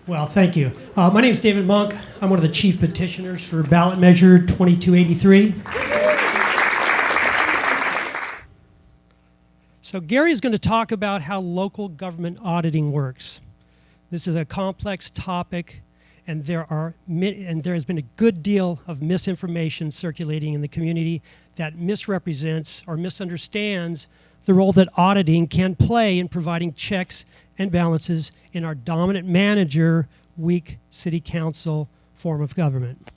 Well, thank you. My name is David Monk. I'm one of the chief petitioners for ballot measure 2283. So Gary is going to talk about how local government auditing works. This is a complex topic, and there has been a good deal of misinformation circulating in the community that misrepresents or misunderstands the role that auditing can play in providing checks and balances in our dominant manager, weak city council form of government.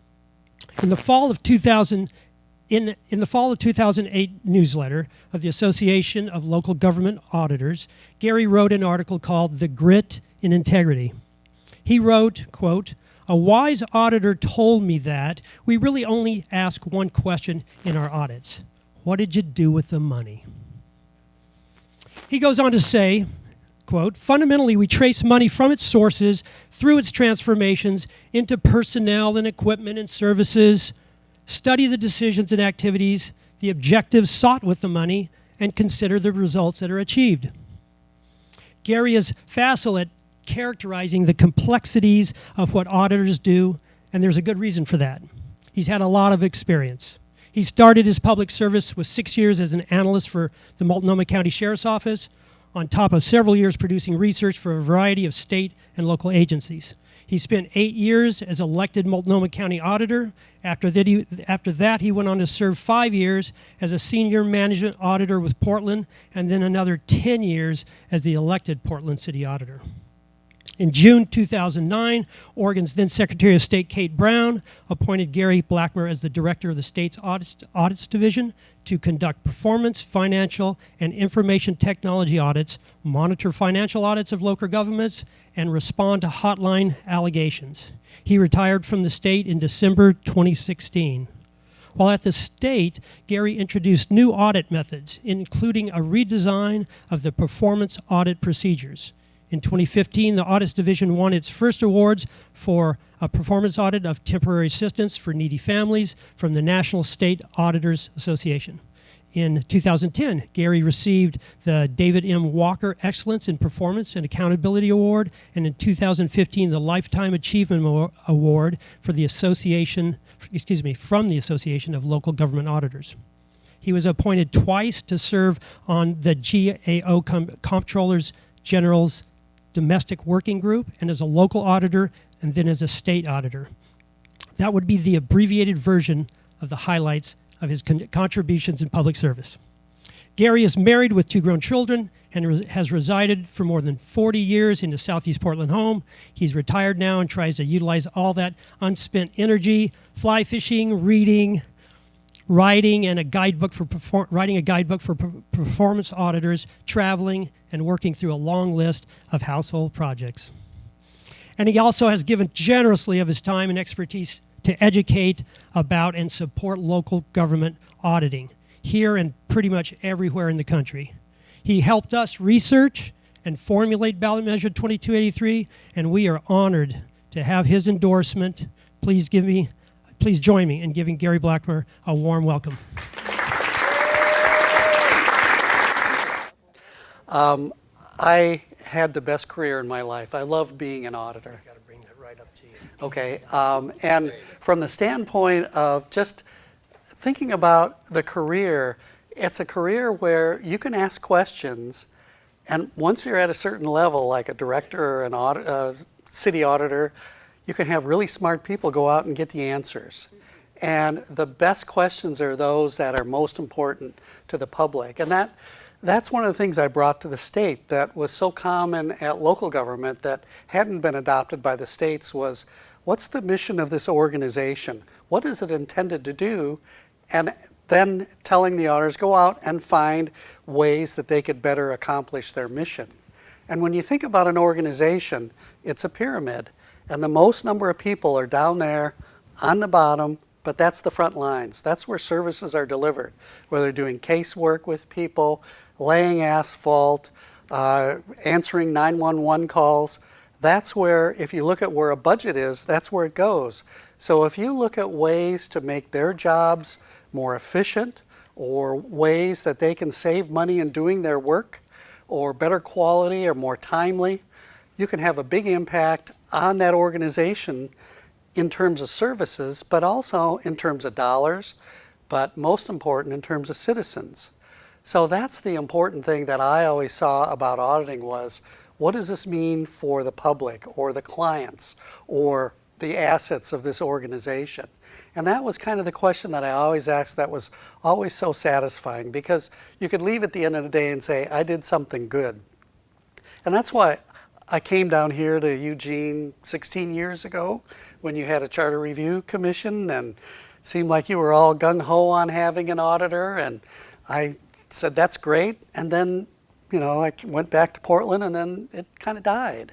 In the fall of 2008 newsletter of the Association of Local Government Auditors, Gary wrote an article called "The Grit in Integrity." He wrote, quote, "A wise auditor told me that we really only ask one question in our audits. What did you do with the money?" He goes on to say, quote, "Fundamentally, we trace money from its sources through its transformations into personnel and equipment and services, study the decisions and activities, the objectives sought with the money, and consider the results that are achieved." Gary is facile at characterizing the complexities of what auditors do, and there's a good reason for that. He's had a lot of experience. He started his public service with 6 years as an analyst for the Multnomah County Sheriff's Office, on top of several years producing research for a variety of state and local agencies. He spent 8 years as elected Multnomah County Auditor. After that, he went on to serve 5 years as a senior management auditor with Portland, and then another 10 years as the elected Portland City Auditor. In June 2009, Oregon's then Secretary of State Kate Brown appointed Gary Blackmer as the director of the state's audits division to conduct performance, financial, and information technology audits, monitor financial audits of local governments, and respond to hotline allegations. He retired from the state in December 2016. While at the state, Gary introduced new audit methods, including a redesign of the performance audit procedures. In 2015, the Audits Division won its first awards for a performance audit of temporary assistance for needy families from the National State Auditors Association. In 2010, Gary received the David M. Walker Excellence in Performance and Accountability Award, and in 2015, the Lifetime Achievement Award for the from the Association of Local Government Auditors. He was appointed twice to serve on the GAO Comptrollers General's Domestic Working Group, and as a local auditor, and then as a state auditor. That would be the abbreviated version of the highlights of his contributions in public service. Gary is married with 2 grown children and has resided for more than 40 years in the Southeast Portland home. He's retired now and tries to utilize all that unspent energy, fly fishing, reading, writing a guidebook for performance auditors, traveling, and working through a long list of household projects. And he also has given generously of his time and expertise to educate about and support local government auditing here and pretty much everywhere in the country. He helped us research and formulate ballot measure 2283, and we are honored to have his endorsement. Please join me in giving Gary Blackmer a warm welcome. I had the best career in my life. I loved being an auditor. I've got to bring that right up to you. Okay, and from the standpoint of just thinking about the career, it's a career where you can ask questions, and once you're at a certain level, like a director or a city auditor, you can have really smart people go out and get the answers. And the best questions are those that are most important to the public. And that's one of the things I brought to the state that was so common at local government that hadn't been adopted by the states was, what's the mission of this organization? What is it intended to do? And then telling the auditors, go out and find ways that they could better accomplish their mission. And when you think about an organization, it's a pyramid. And the most number of people are down there on the bottom, but that's the front lines. That's where services are delivered, where they're doing casework with people, laying asphalt, answering 911 calls. That's where, if you look at where a budget is, that's where it goes. So if you look at ways to make their jobs more efficient, or ways that they can save money in doing their work, or better quality or more timely, you can have a big impact on that organization in terms of services, but also in terms of dollars, but most important in terms of citizens. So that's the important thing that I always saw about auditing was, what does this mean for the public or the clients or the assets of this organization? And that was kind of the question that I always asked that was always so satisfying, because you could leave at the end of the day and say, I did something good. And that's why I came down here to Eugene 16 years ago when you had a charter review commission, and it seemed like you were all gung-ho on having an auditor, and I said, that's great. And then, I went back to Portland, and then it kind of died.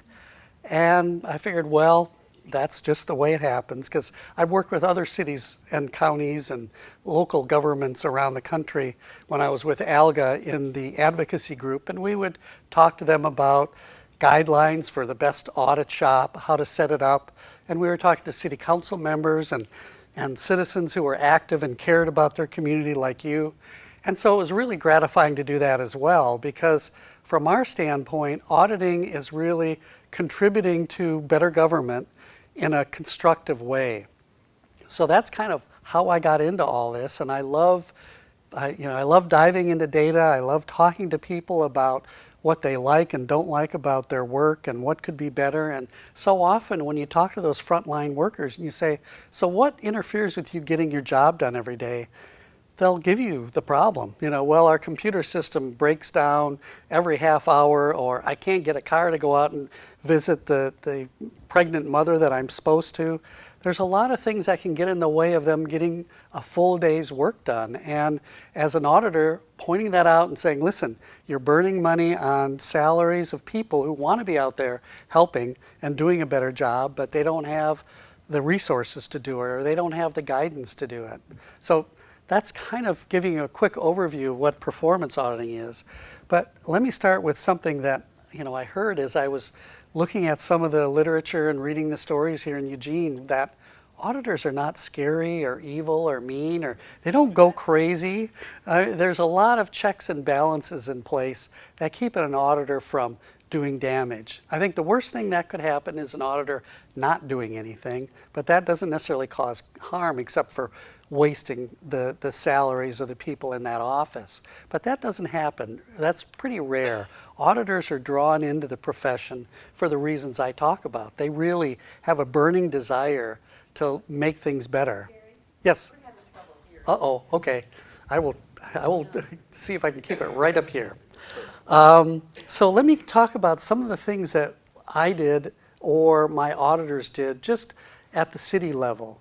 And I figured, well, that's just the way it happens, because I worked with other cities and counties and local governments around the country when I was with ALGA in the advocacy group, and we would talk to them about guidelines for the best audit shop, how to set it up, and we were talking to city council members and citizens who were active and cared about their community like you. And so it was really gratifying to do that as well, because from our standpoint, auditing is really contributing to better government in a constructive way. So that's kind of how I got into all this, and I love diving into data. I love talking to people about what they like and don't like about their work and what could be better. And so often when you talk to those frontline workers and you say, so what interferes with you getting your job done every day? They'll give you the problem. Well, our computer system breaks down every half hour, or I can't get a car to go out and visit the pregnant mother that I'm supposed to. There's a lot of things that can get in the way of them getting a full day's work done. And as an auditor, pointing that out and saying, listen, you're burning money on salaries of people who want to be out there helping and doing a better job, but they don't have the resources to do it, or they don't have the guidance to do it. So that's kind of giving you a quick overview of what performance auditing is. But let me start with something that I heard as I was looking at some of the literature and reading the stories here in Eugene, that auditors are not scary or evil or mean, or they don't go crazy. There's a lot of checks and balances in place that keep an auditor from doing damage. I think the worst thing that could happen is an auditor not doing anything, but that doesn't necessarily cause harm except for wasting the salaries of the people in that office. But that doesn't happen. That's pretty rare. Auditors are drawn into the profession for the reasons I talk about. They really have a burning desire to make things better. Gary, Yes? we're having trouble here. Uh-oh, okay. I will see if I can keep it right up here. So let me talk about some of the things that I did or my auditors did just at the city level.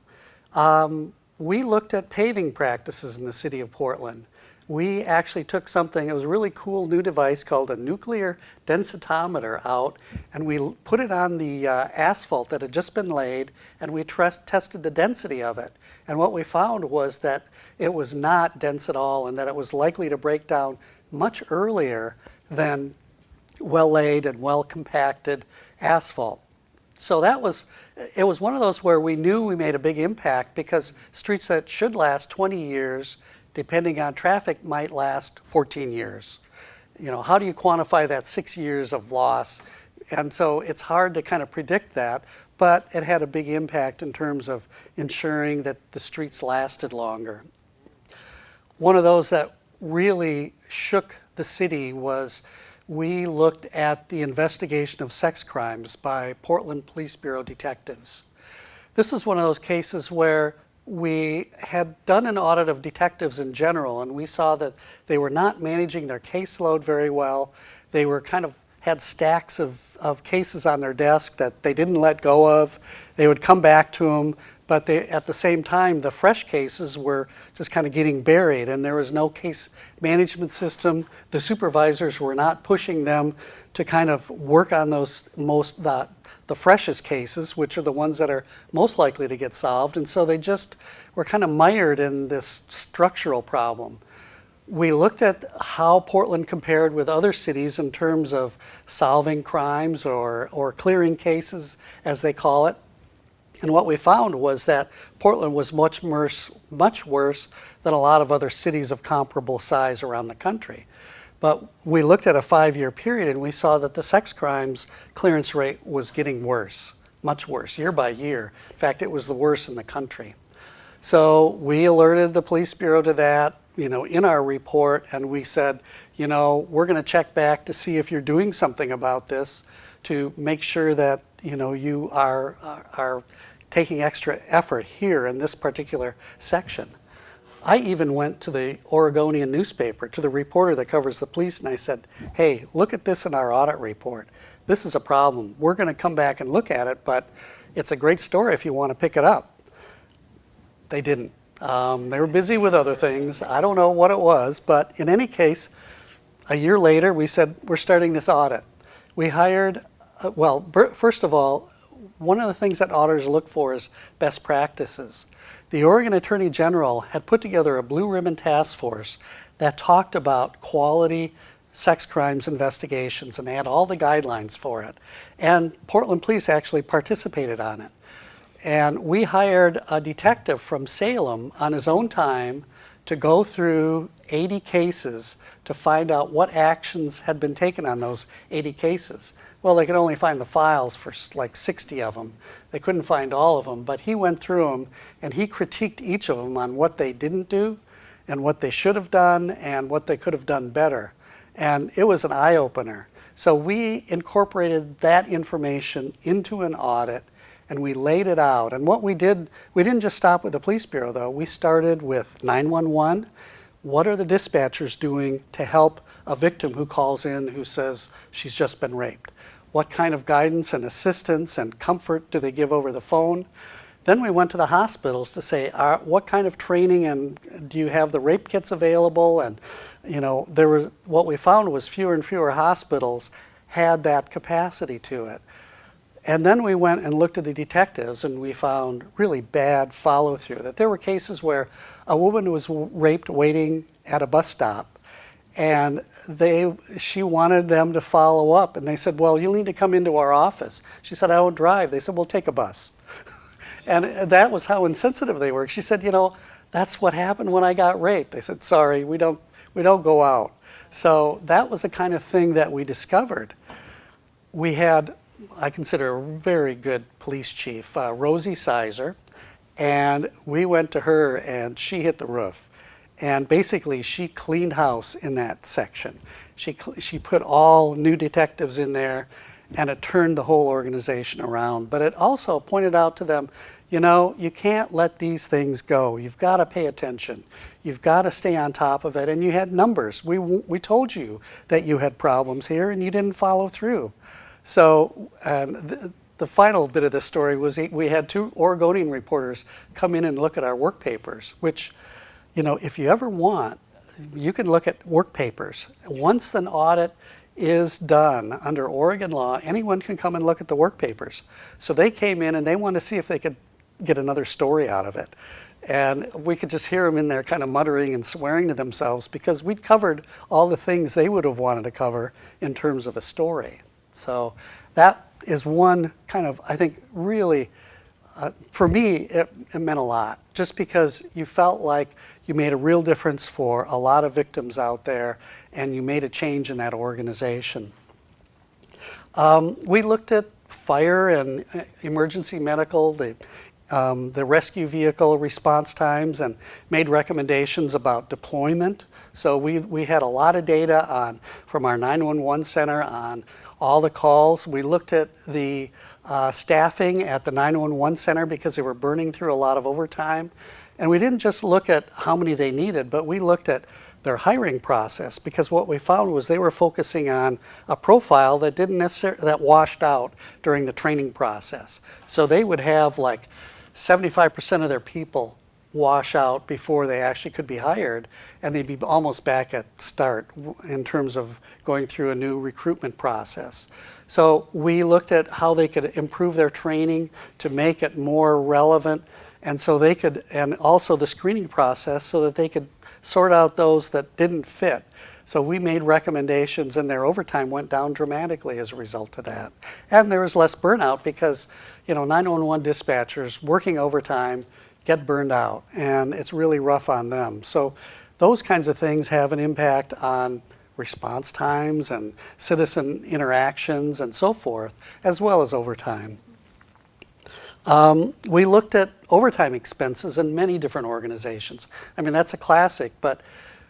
We looked at paving practices in the city of Portland. We actually took something, it was a really cool new device called a nuclear densitometer out, and we put it on the asphalt that had just been laid, and we tested the density of it. And what we found was that it was not dense at all, and that it was likely to break down much earlier than well-laid and well-compacted asphalt. So it was one of those where we knew we made a big impact, because streets that should last 20 years, depending on traffic, might last 14 years. How do you quantify that 6 years of loss? And so it's hard to kind of predict that, but it had a big impact in terms of ensuring that the streets lasted longer. One of those that really shook the city was we looked at the investigation of sex crimes by Portland Police Bureau detectives. This is one of those cases where we had done an audit of detectives in general, and we saw that they were not managing their caseload very well. They were had stacks of cases on their desk that they didn't let go of. They would come back to them, but at the same time, the fresh cases were just kind of getting buried, and there was no case management system. The supervisors were not pushing them to kind of work on those the freshest cases, which are the ones that are most likely to get solved. And so they just were kind of mired in this structural problem. We looked at how Portland compared with other cities in terms of solving crimes or clearing cases, as they call it. And what we found was that Portland was much worse than a lot of other cities of comparable size around the country. But we looked at a 5-year period and we saw that the sex crimes clearance rate was getting worse, much worse, year by year. In fact, it was the worst in the country. So we alerted the police bureau to that, in our report, and we said, we're going to check back to see if you're doing something about this to make sure that, you are taking extra effort here in this particular section. I even went to the Oregonian newspaper, to the reporter that covers the police, and I said, hey, look at this in our audit report. This is a problem. We're going to come back and look at it, but it's a great story if you want to pick it up. They didn't. They were busy with other things. I don't know what it was, but in any case, a year later, we said, we're starting this audit. We hired, first of all, one of the things that auditors look for is best practices. The Oregon Attorney General had put together a blue ribbon task force that talked about quality sex crimes investigations, and they had all the guidelines for it. And Portland Police actually participated on it. And we hired a detective from Salem on his own time to go through 80 cases to find out what actions had been taken on those 80 cases. Well, they could only find the files for like 60 of them. They couldn't find all of them, but he went through them and he critiqued each of them on what they didn't do and what they should have done and what they could have done better. And it was an eye-opener. So we incorporated that information into an audit and we laid it out. And what we did, we didn't just stop with the police bureau though. We started with 911. What are the dispatchers doing to help a victim who calls in who says she's just been raped? What kind of guidance and assistance and comfort do they give over the phone? Then we went to the hospitals to say, what kind of training and do you have the rape kits available? And what we found was fewer and fewer hospitals had that capacity to it. And then we went and looked at the detectives and we found really bad follow through, that there were cases where a woman was raped waiting at a bus stop and she wanted them to follow up and they said, well, you'll need to come into our office. She said, I don't drive. They said, well, take a bus. And that was how insensitive they were. She said, that's what happened when I got raped. They said, sorry, we don't go out. So that was the kind of thing that we discovered. We had, I consider, a very good police chief, Rosie Sizer, and we went to her and she hit the roof. And basically she cleaned house in that section. She put all new detectives in there and it turned the whole organization around. But it also pointed out to them, you can't let these things go. You've got to pay attention. You've got to stay on top of it. And you had numbers. We told you that you had problems here and you didn't follow through. So the final bit of the story was we had 2 Oregonian reporters come in and look at our work papers, which, if you ever want, you can look at work papers. Once an audit is done under Oregon law, anyone can come and look at the work papers. So they came in and they wanted to see if they could get another story out of it. And we could just hear them in there kind of muttering and swearing to themselves because we'd covered all the things they would have wanted to cover in terms of a story. So that is one kind of, I think, really, for me, it meant a lot. Just because you felt like you made a real difference for a lot of victims out there and you made a change in that organization. We looked at fire and emergency medical, the rescue vehicle response times, and made recommendations about deployment. So we had a lot of data from our 911 center on all the calls. We looked at the staffing at the 911 center because they were burning through a lot of overtime. And we didn't just look at how many they needed, but we looked at their hiring process, because what we found was they were focusing on a profile that didn't necessarily, that washed out during the training process. So they would have like 75% of their people wash out before they actually could be hired, and they'd be almost back at start in terms of going through a new recruitment process. So we looked at how they could improve their training to make it more relevant, and so they could, and also the screening process so that they could sort out those that didn't fit. So we made recommendations, and their overtime went down dramatically as a result of that. And there was less burnout because, 911 dispatchers working overtime get burned out, and it's really rough on them. So those kinds of things have an impact on response times and citizen interactions and so forth, as well as overtime. We looked at overtime expenses in many different organizations. I mean, that's a classic, but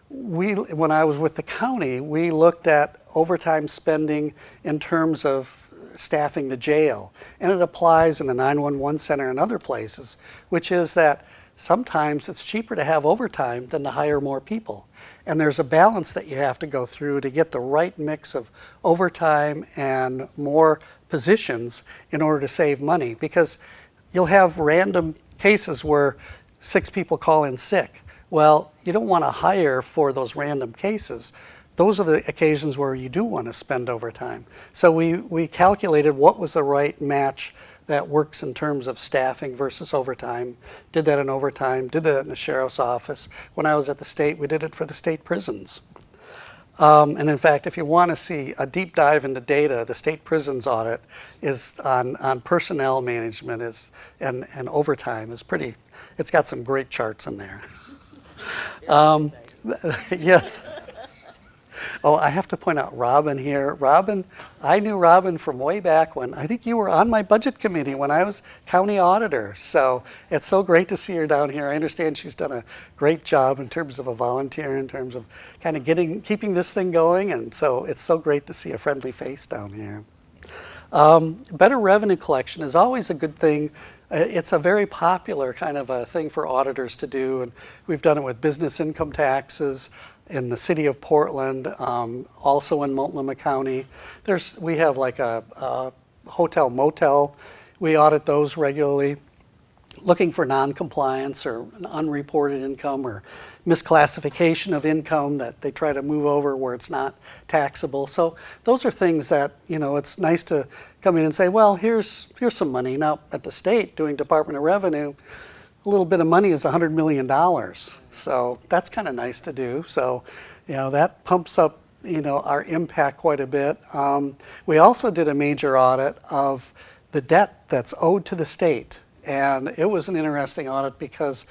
when I was with the county, we looked at overtime spending in terms of staffing the jail. And it applies in the 911 center and other places, which is that sometimes it's cheaper to have overtime than to hire more people. And there's a balance that you have to go through to get the right mix of overtime and more positions in order to save money, because you'll have random cases where 6 people call in sick. Well, you don't want to hire for those random cases. Those are the occasions where you do want to spend overtime. So we calculated what was the right match that works in terms of staffing versus overtime. Did that in overtime, did that in the sheriff's office. When I was at the state, we did it for the state prisons. And in fact, if you want to see a deep dive into data, the state prisons audit is on personnel management and overtime is pretty, it's got some great charts in there. Yes. Oh, I have to point out Robin here. Robin, I knew Robin from way back when, I think you were on my budget committee when I was county auditor. So it's so great to see her down here. I understand she's done a great job in terms of a volunteer, in terms of kind of keeping this thing going. And so it's so great to see a friendly face down here. Better revenue collection is always a good thing. It's a very popular kind of a thing for auditors to do. And we've done it with business income taxes in the city of Portland, also in Multnomah County. We have like a hotel motel. We audit those regularly, looking for non-compliance or an unreported income or misclassification of income that they try to move over where it's not taxable. So those are things that, it's nice to come in and say, well, here's some money. Now at the state, doing Department of Revenue, a little bit of money is $100 million. So that's kind of nice to do. So, that pumps up, our impact quite a bit. We also did a major audit of the debt that's owed to the state. And it was an interesting audit because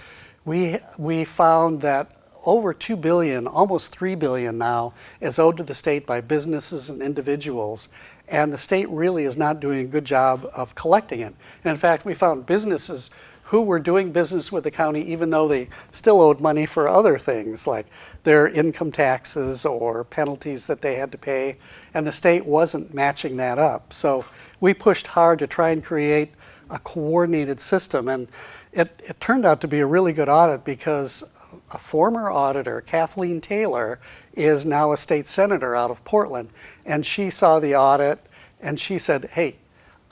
we found that over $2 billion, almost $3 billion now, is owed to the state by businesses and individuals. And the state really is not doing a good job of collecting it. And in fact, we found businesses who were doing business with the county even though they still owed money for other things like their income taxes or penalties that they had to pay, and the state wasn't matching that up. So we pushed hard to try and create a coordinated system, and it turned out to be a really good audit because a former auditor, Kathleen Taylor, is now a state senator out of Portland, and she saw the audit and she said, hey,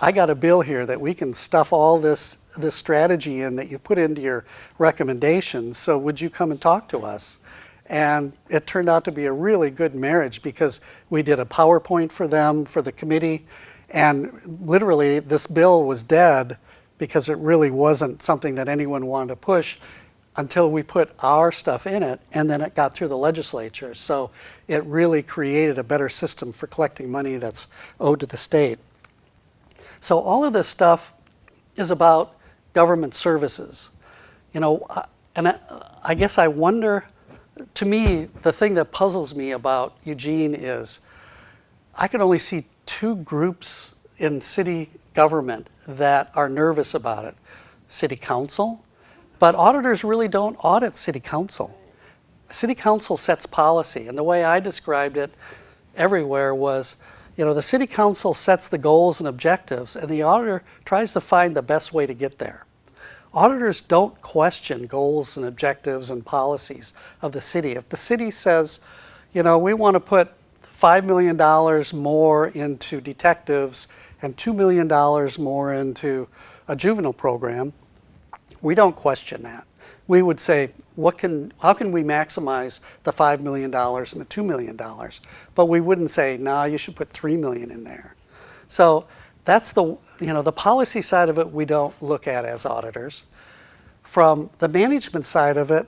I got a bill here that we can stuff all this strategy in that you put into your recommendations, so would you come and talk to us? And it turned out to be a really good marriage because we did a PowerPoint for them, for the committee, and literally this bill was dead because it really wasn't something that anyone wanted to push until we put our stuff in it, and then it got through the legislature. So it really created a better system for collecting money that's owed to the state. So all of this stuff is about government services. And I guess I wonder, to me, the thing that puzzles me about Eugene is I could only see 2 groups in city government that are nervous about it. City council, but auditors really don't audit city council. City council sets policy, and the way I described it everywhere was, the city council sets the goals and objectives, and the auditor tries to find the best way to get there. Auditors don't question goals and objectives and policies of the city. If the city says, we want to put $5 million more into detectives and $2 million more into a juvenile program, we don't question that. We would say, how can we maximize the $5 million and the $2 million? But we wouldn't say, no, you should put $3 million in there. So that's the policy side of it we don't look at as auditors. From the management side of it,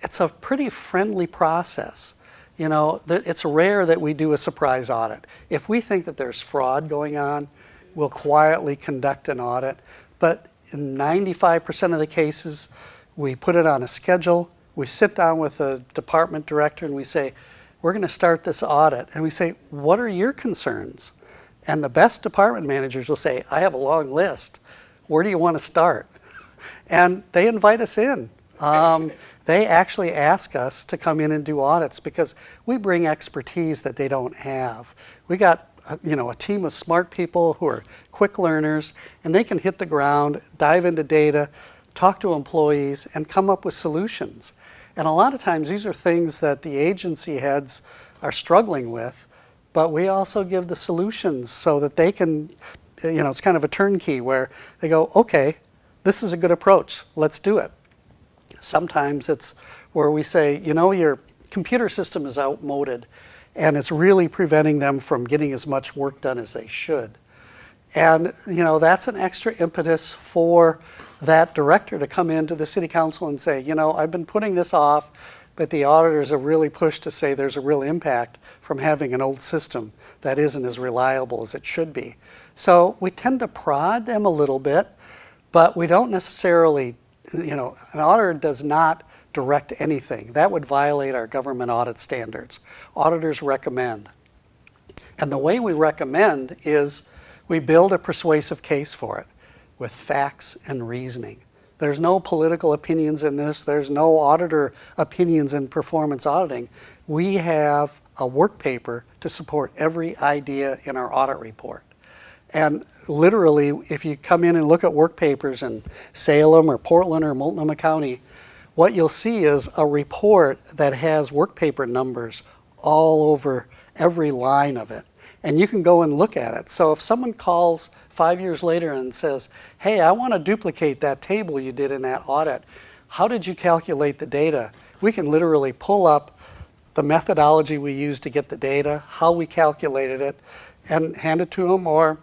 it's a pretty friendly process. It's rare that we do a surprise audit. If we think that there's fraud going on, we'll quietly conduct an audit. But in 95% of the cases, we put it on a schedule. We sit down with the department director and we say, we're going to start this audit. And we say, what are your concerns? And the best department managers will say, I have a long list. Where do you want to start? And they invite us in. They actually ask us to come in and do audits because we bring expertise that they don't have. We got a team of smart people who are quick learners, and they can hit the ground, dive into data, talk to employees, and come up with solutions. And a lot of times these are things that the agency heads are struggling with, but we also give the solutions so that they can, it's kind of a turnkey where they go, okay, this is a good approach, let's do it. Sometimes it's where we say, your computer system is outmoded and it's really preventing them from getting as much work done as they should. And, that's an extra impetus for that director to come into the city council and say, I've been putting this off, but the auditors have really pushed to say there's a real impact from having an old system that isn't as reliable as it should be. So we tend to prod them a little bit, but we don't necessarily, an auditor does not direct anything. That would violate our government audit standards. Auditors recommend. And the way we recommend is we build a persuasive case for it with facts and reasoning. There's no political opinions in this. There's no auditor opinions in performance auditing. We have a work paper to support every idea in our audit report. And literally, if you come in and look at work papers in Salem or Portland or Multnomah County, what you'll see is a report that has work paper numbers all over every line of it. And you can go and look at it. So if someone calls 5 years later and says, hey, I want to duplicate that table you did in that audit, how did you calculate the data? We can literally pull up the methodology we used to get the data, how we calculated it, and hand it to them, or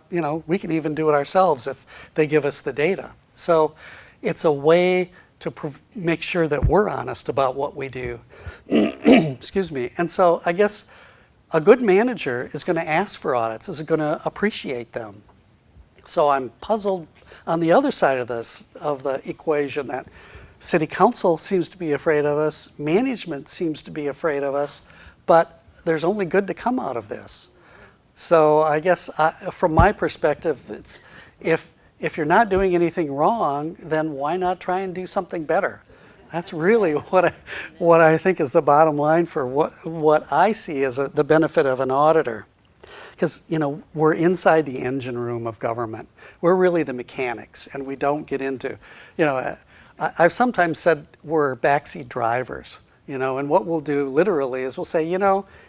we can even do it ourselves if they give us the data. So it's a way to make sure that we're honest about what we do. Excuse me. And so I guess a good manager is going to ask for audits, is going to appreciate them. So I'm puzzled on the other side of the equation, that city council seems to be afraid of us, management seems to be afraid of us, but there's only good to come out of this. So I guess from my perspective, it's if you're not doing anything wrong, then why not try and do something better? That's really what I think is the bottom line for what I see as the benefit of an auditor. Because, we're inside the engine room of government. We're really the mechanics, and we don't get into, I've sometimes said we're backseat drivers. And what we'll do literally is we'll say,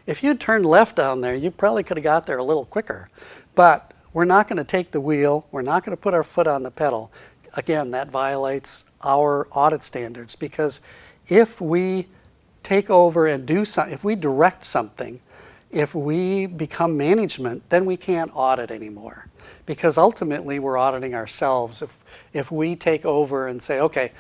if you'd turned left down there, you probably could have got there a little quicker. But we're not going to take the wheel. We're not going to put our foot on the pedal. Again, that violates our audit standards, because if we take over and do something, if we direct something, if we become management, then we can't audit anymore, because ultimately we're auditing ourselves. If we take over and say, okay,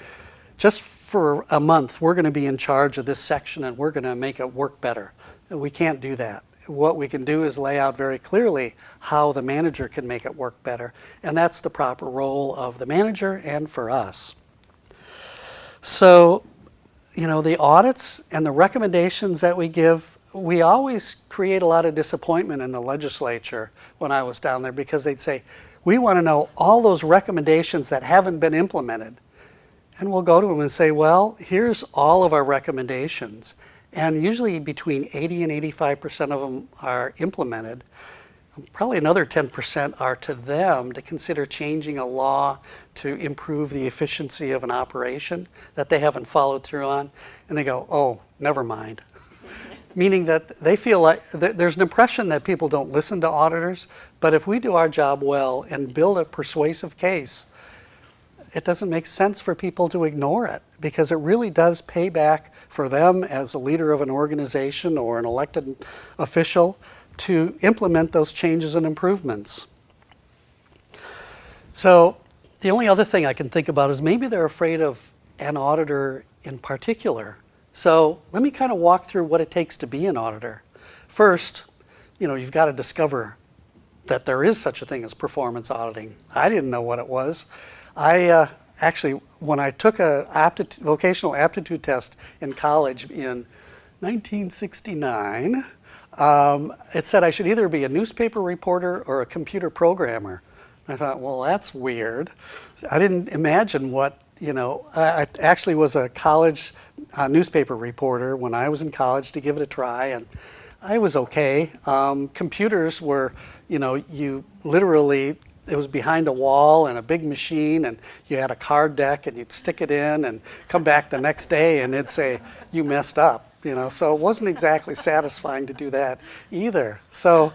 just for a month, we're going to be in charge of this section and we're going to make it work better. We can't do that. What we can do is lay out very clearly how the manager can make it work better. And that's the proper role of the manager and for us. So, the audits and the recommendations that we give, we always create a lot of disappointment in the legislature when I was down there, because they'd say, we want to know all those recommendations that haven't been implemented. And we'll go to them and say, well, here's all of our recommendations. And usually between 80 and 85% of them are implemented. Probably another 10% are to them to consider changing a law to improve the efficiency of an operation that they haven't followed through on. And they go, oh, never mind. Meaning that they feel like there's an impression that people don't listen to auditors, but if we do our job well and build a persuasive case, it doesn't make sense for people to ignore it, because it really does pay back for them as a leader of an organization or an elected official to implement those changes and improvements. So the only other thing I can think about is maybe they're afraid of an auditor in particular. So let me kind of walk through what it takes to be an auditor. First, you've got to discover that there is such a thing as performance auditing. I didn't know what it was. I actually, when I took a vocational aptitude test in college in 1969. It said I should either be a newspaper reporter or a computer programmer. And I thought, well, that's weird. I didn't imagine what, I actually was a college newspaper reporter when I was in college to give it a try, and I was okay. Computers were, you literally, it was behind a wall and a big machine, and you had a card deck, and you'd stick it in and come back the next day and it'd say, you messed up. So it wasn't exactly satisfying to do that either. So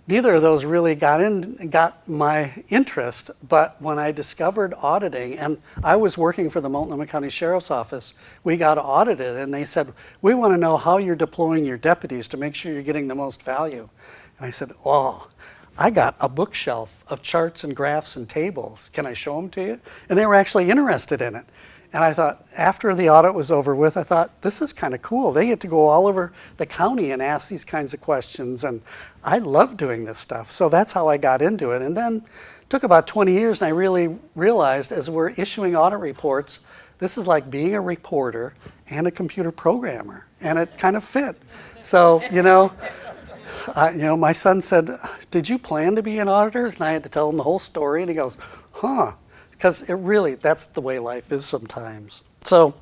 neither of those really got my interest, but when I discovered auditing, and I was working for the Multnomah County Sheriff's Office, we got audited, and they said, we want to know how you're deploying your deputies to make sure you're getting the most value. And I said, oh, I got a bookshelf of charts and graphs and tables. Can I show them to you? And they were actually interested in it. And I thought, after the audit was over with, I thought, this is kind of cool. They get to go all over the county and ask these kinds of questions, and I love doing this stuff. So that's how I got into it. And then it took about 20 years, and I really realized as we're issuing audit reports, this is like being a reporter and a computer programmer, and it kind of fit. So, my son said, did you plan to be an auditor? And I had to tell him the whole story, and he goes, huh. Because that's the way life is sometimes. So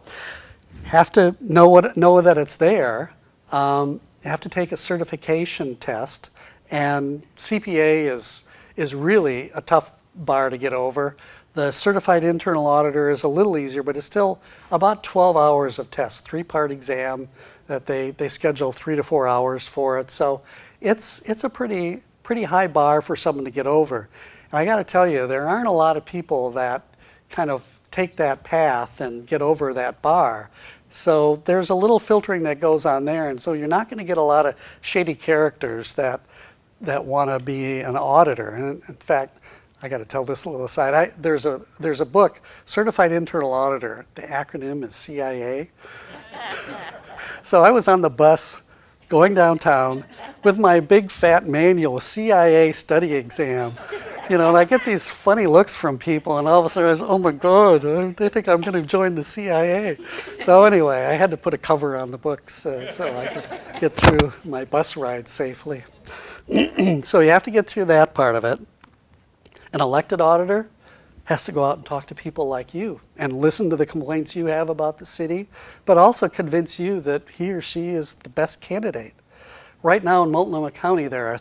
have to know that it's there. Have to take a certification test, and CPA is really a tough bar to get over. The certified internal auditor is a little easier, but it's still about 12 hours of tests, 3-part exam that they schedule 3 to 4 hours for it. So it's a pretty high bar for someone to get over. And I got to tell you, there aren't a lot of people that kind of take that path and get over that bar. So there's a little filtering that goes on there, and so you're not going to get a lot of shady characters that want to be an auditor. And in fact, I got to tell this little aside. There's a book, Certified Internal Auditor. The acronym is CIA. So I was on the bus going downtown with my big fat manual, CIA study exam. And I get these funny looks from people, and all of a sudden I was, oh my God, they think I'm going to join the CIA. So anyway, I had to put a cover on the books so I could get through my bus ride safely. So you have to get through that part of it. An elected auditor has to go out and talk to people like you and listen to the complaints you have about the city, but also convince you that he or she is the best candidate. Right now in Multnomah County, there are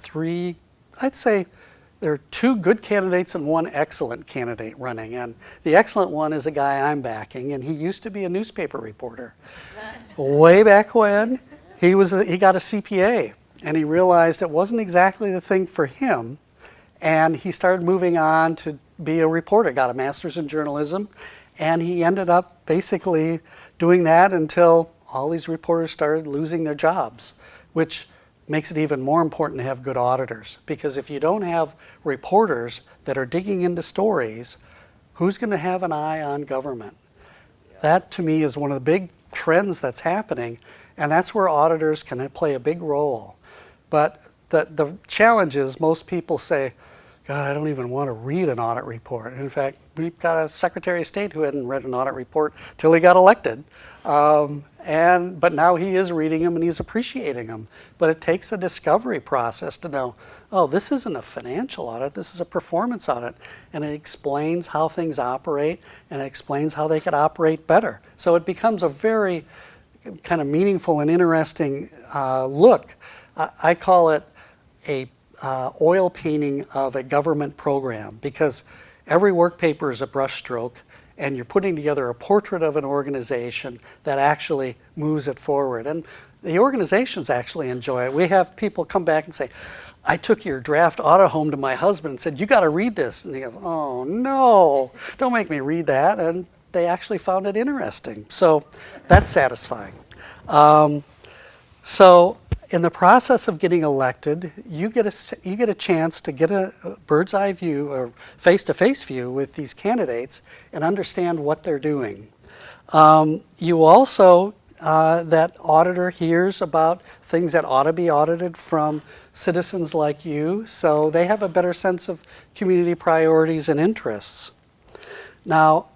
there are 2 good candidates and 1 excellent candidate running. And the excellent one is a guy I'm backing, and he used to be a newspaper reporter. Way back when, he got a CPA, and he realized it wasn't exactly the thing for him, and he started moving on to be a reporter, got a master's in journalism, and he ended up basically doing that until all these reporters started losing their jobs, which makes it even more important to have good auditors. Because if you don't have reporters that are digging into stories, who's going to have an eye on government? That, to me, is one of the big trends that's happening, and that's where auditors can play a big role. But the challenge is most people say, God, I don't even want to read an audit report. In fact, we've got a Secretary of State who hadn't read an audit report till he got elected. But now he is reading them and he's appreciating them. But it takes a discovery process to know, oh, this isn't a financial audit, this is a performance audit. And it explains how things operate, and it explains how they could operate better. So it becomes a very kind of meaningful and interesting look. I call it a oil painting of a government program, because every work paper is a brushstroke, and you're putting together a portrait of an organization that actually moves it forward. And the organizations actually enjoy it. We have people come back and say, I took your draft audit home to my husband and said, you got to read this. And he goes, oh no, don't make me read that. And they actually found it interesting. So that's satisfying. So in the process of getting elected, you get a chance to get a bird's eye view or face-to-face view with these candidates and understand what they're doing. You also, that auditor hears about things that ought to be audited from citizens like you, so they have a better sense of community priorities and interests. Now,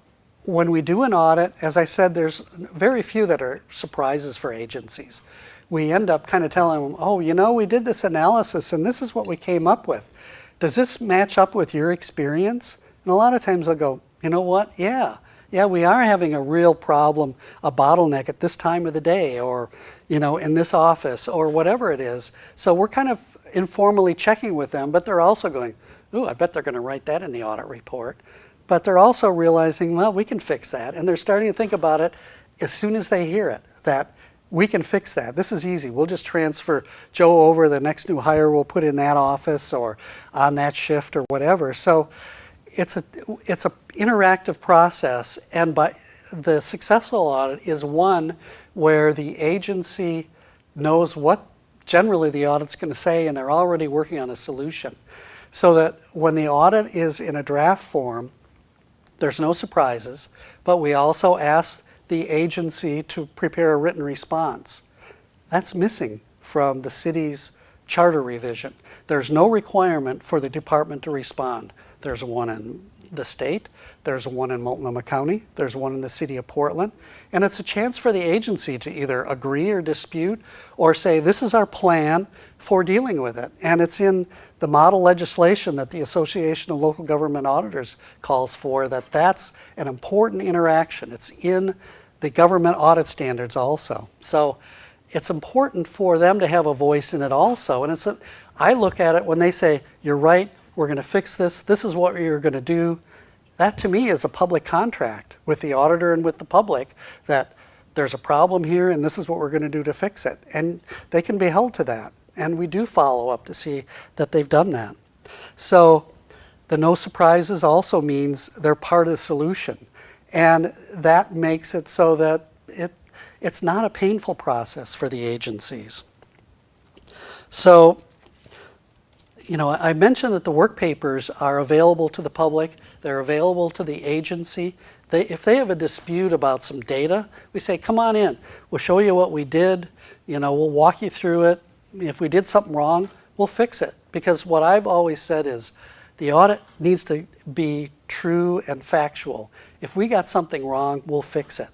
when we do an audit, as I said, there's very few that are surprises for agencies. we end up kind of telling them, oh, you know, we did this analysis and this is what we came up with. Does this match up with your experience? And a lot of times they'll go, you know what, yeah, we are having a real problem, a bottleneck at this time of the day, or, you know, in this office, or whatever it is. So we're kind of informally checking with them, but they're also going, ooh, I bet they're going to write that in the audit report. But they're also realizing, well, we can fix that. And they're starting to think about it as soon as they hear it, that we can fix that. This is easy. We'll just transfer Joe over. The next new hire we'll put in that office or on that shift or whatever. So it's a interactive process, and by the successful audit is one where the agency knows what generally the audit's going to say, and they're already working on a solution. So that when the audit is in a draft form, there's no surprises, but we also ask the agency to prepare a written response. That's missing from the city's charter revision. There's no requirement for the department to respond. There's one in the state, there's one in Multnomah County, there's one in the city of Portland, and it's a chance for the agency to either agree or dispute or say, this is our plan for dealing with it. And it's in the model legislation that the Association of Local Government Auditors calls for, that's an important interaction. It's in the government audit standards also. So it's important for them to have a voice in it also. And I look at it when they say, you're right, we're going to fix this, this is what you're going to do. That to me is a public contract with the auditor and with the public, that there's a problem here and this is what we're going to do to fix it. And they can be held to that. And we do follow up to see that they've done that. So the no surprises also means they're part of the solution. And that makes it so that it's not a painful process for the agencies. So, you know, I mentioned that the work papers are available to the public. They're available to the agency. If they have a dispute about some data, we say, come on in. We'll show you what we did. You know, we'll walk you through it. If we did something wrong, we'll fix it. Because what I've always said is the audit needs to be true and factual. If we got something wrong, we'll fix it.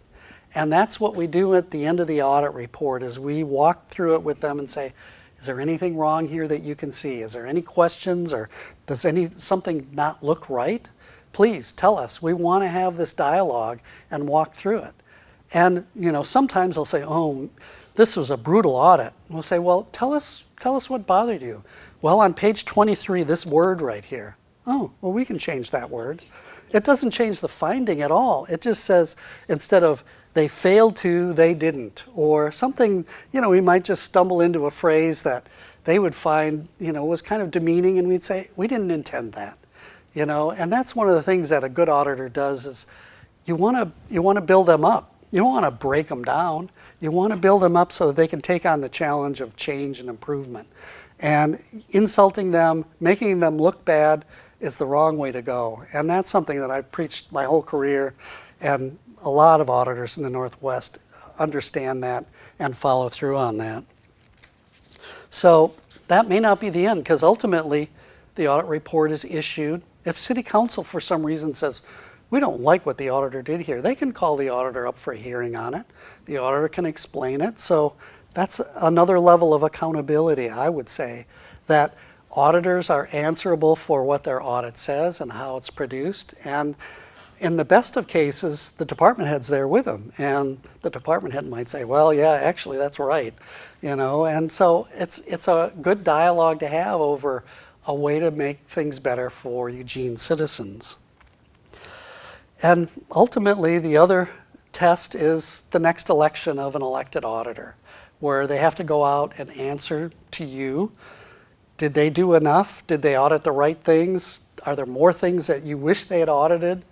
And that's what we do at the end of the audit report, is we walk through it with them and say, is there anything wrong here that you can see? Is there any questions, or does something not look right? Please tell us. We want to have this dialogue and walk through it. And you know, sometimes they'll say, oh, this was a brutal audit. And we'll say, well, tell us what bothered you. Well, on page 23, this word right here. Oh, well, we can change that word. It doesn't change the finding at all. It just says, instead of they failed to, they didn't, or something, you know, we might just stumble into a phrase that they would find, you know, was kind of demeaning, and we'd say, we didn't intend that, you know. And that's one of the things that a good auditor does, is you want to build them up. You don't want to break them down. You want to build them up so that they can take on the challenge of change and improvement. And insulting them, making them look bad is the wrong way to go. And that's something that I've preached my whole career, and a lot of auditors in the Northwest understand that and follow through on that. So that may not be the end, because ultimately the audit report is issued. If City Council for some reason says, we don't like what the auditor did here, they can call the auditor up for a hearing on it. The auditor can explain it. So that's another level of accountability, I would say, that auditors are answerable for what their audit says and how it's produced. And in the best of cases, the department head's there with them, and the department head might say, well, yeah, actually, that's right, you know. And so it's a good dialogue to have over a way to make things better for Eugene citizens. And ultimately, the other test is the next election of an elected auditor, where they have to go out and answer to you. Did they do enough? Did they audit the right things? Are there more things that you wish they had audited?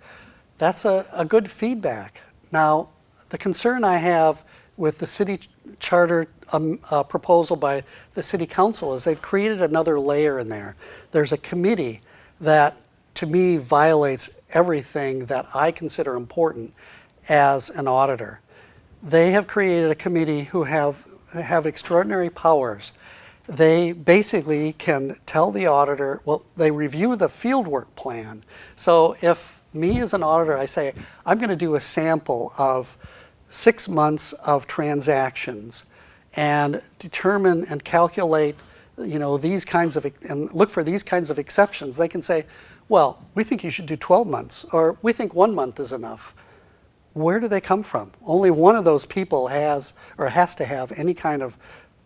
That's a good feedback. Now, the concern I have with the city charter proposal by the city council is they've created another layer in there. There's a committee that, to me, violates everything that I consider important as an auditor. They have created a committee who have extraordinary powers. They basically can tell the auditor, well, they review the fieldwork plan. So if me as an auditor, I say, I'm going to do a sample of 6 months of transactions, and determine and calculate, these kinds of, and look for these kinds of exceptions. They can say, well, we think you should do 12 months, or we think 1 month is enough. Where do they come from? Only one of those people has to have any kind of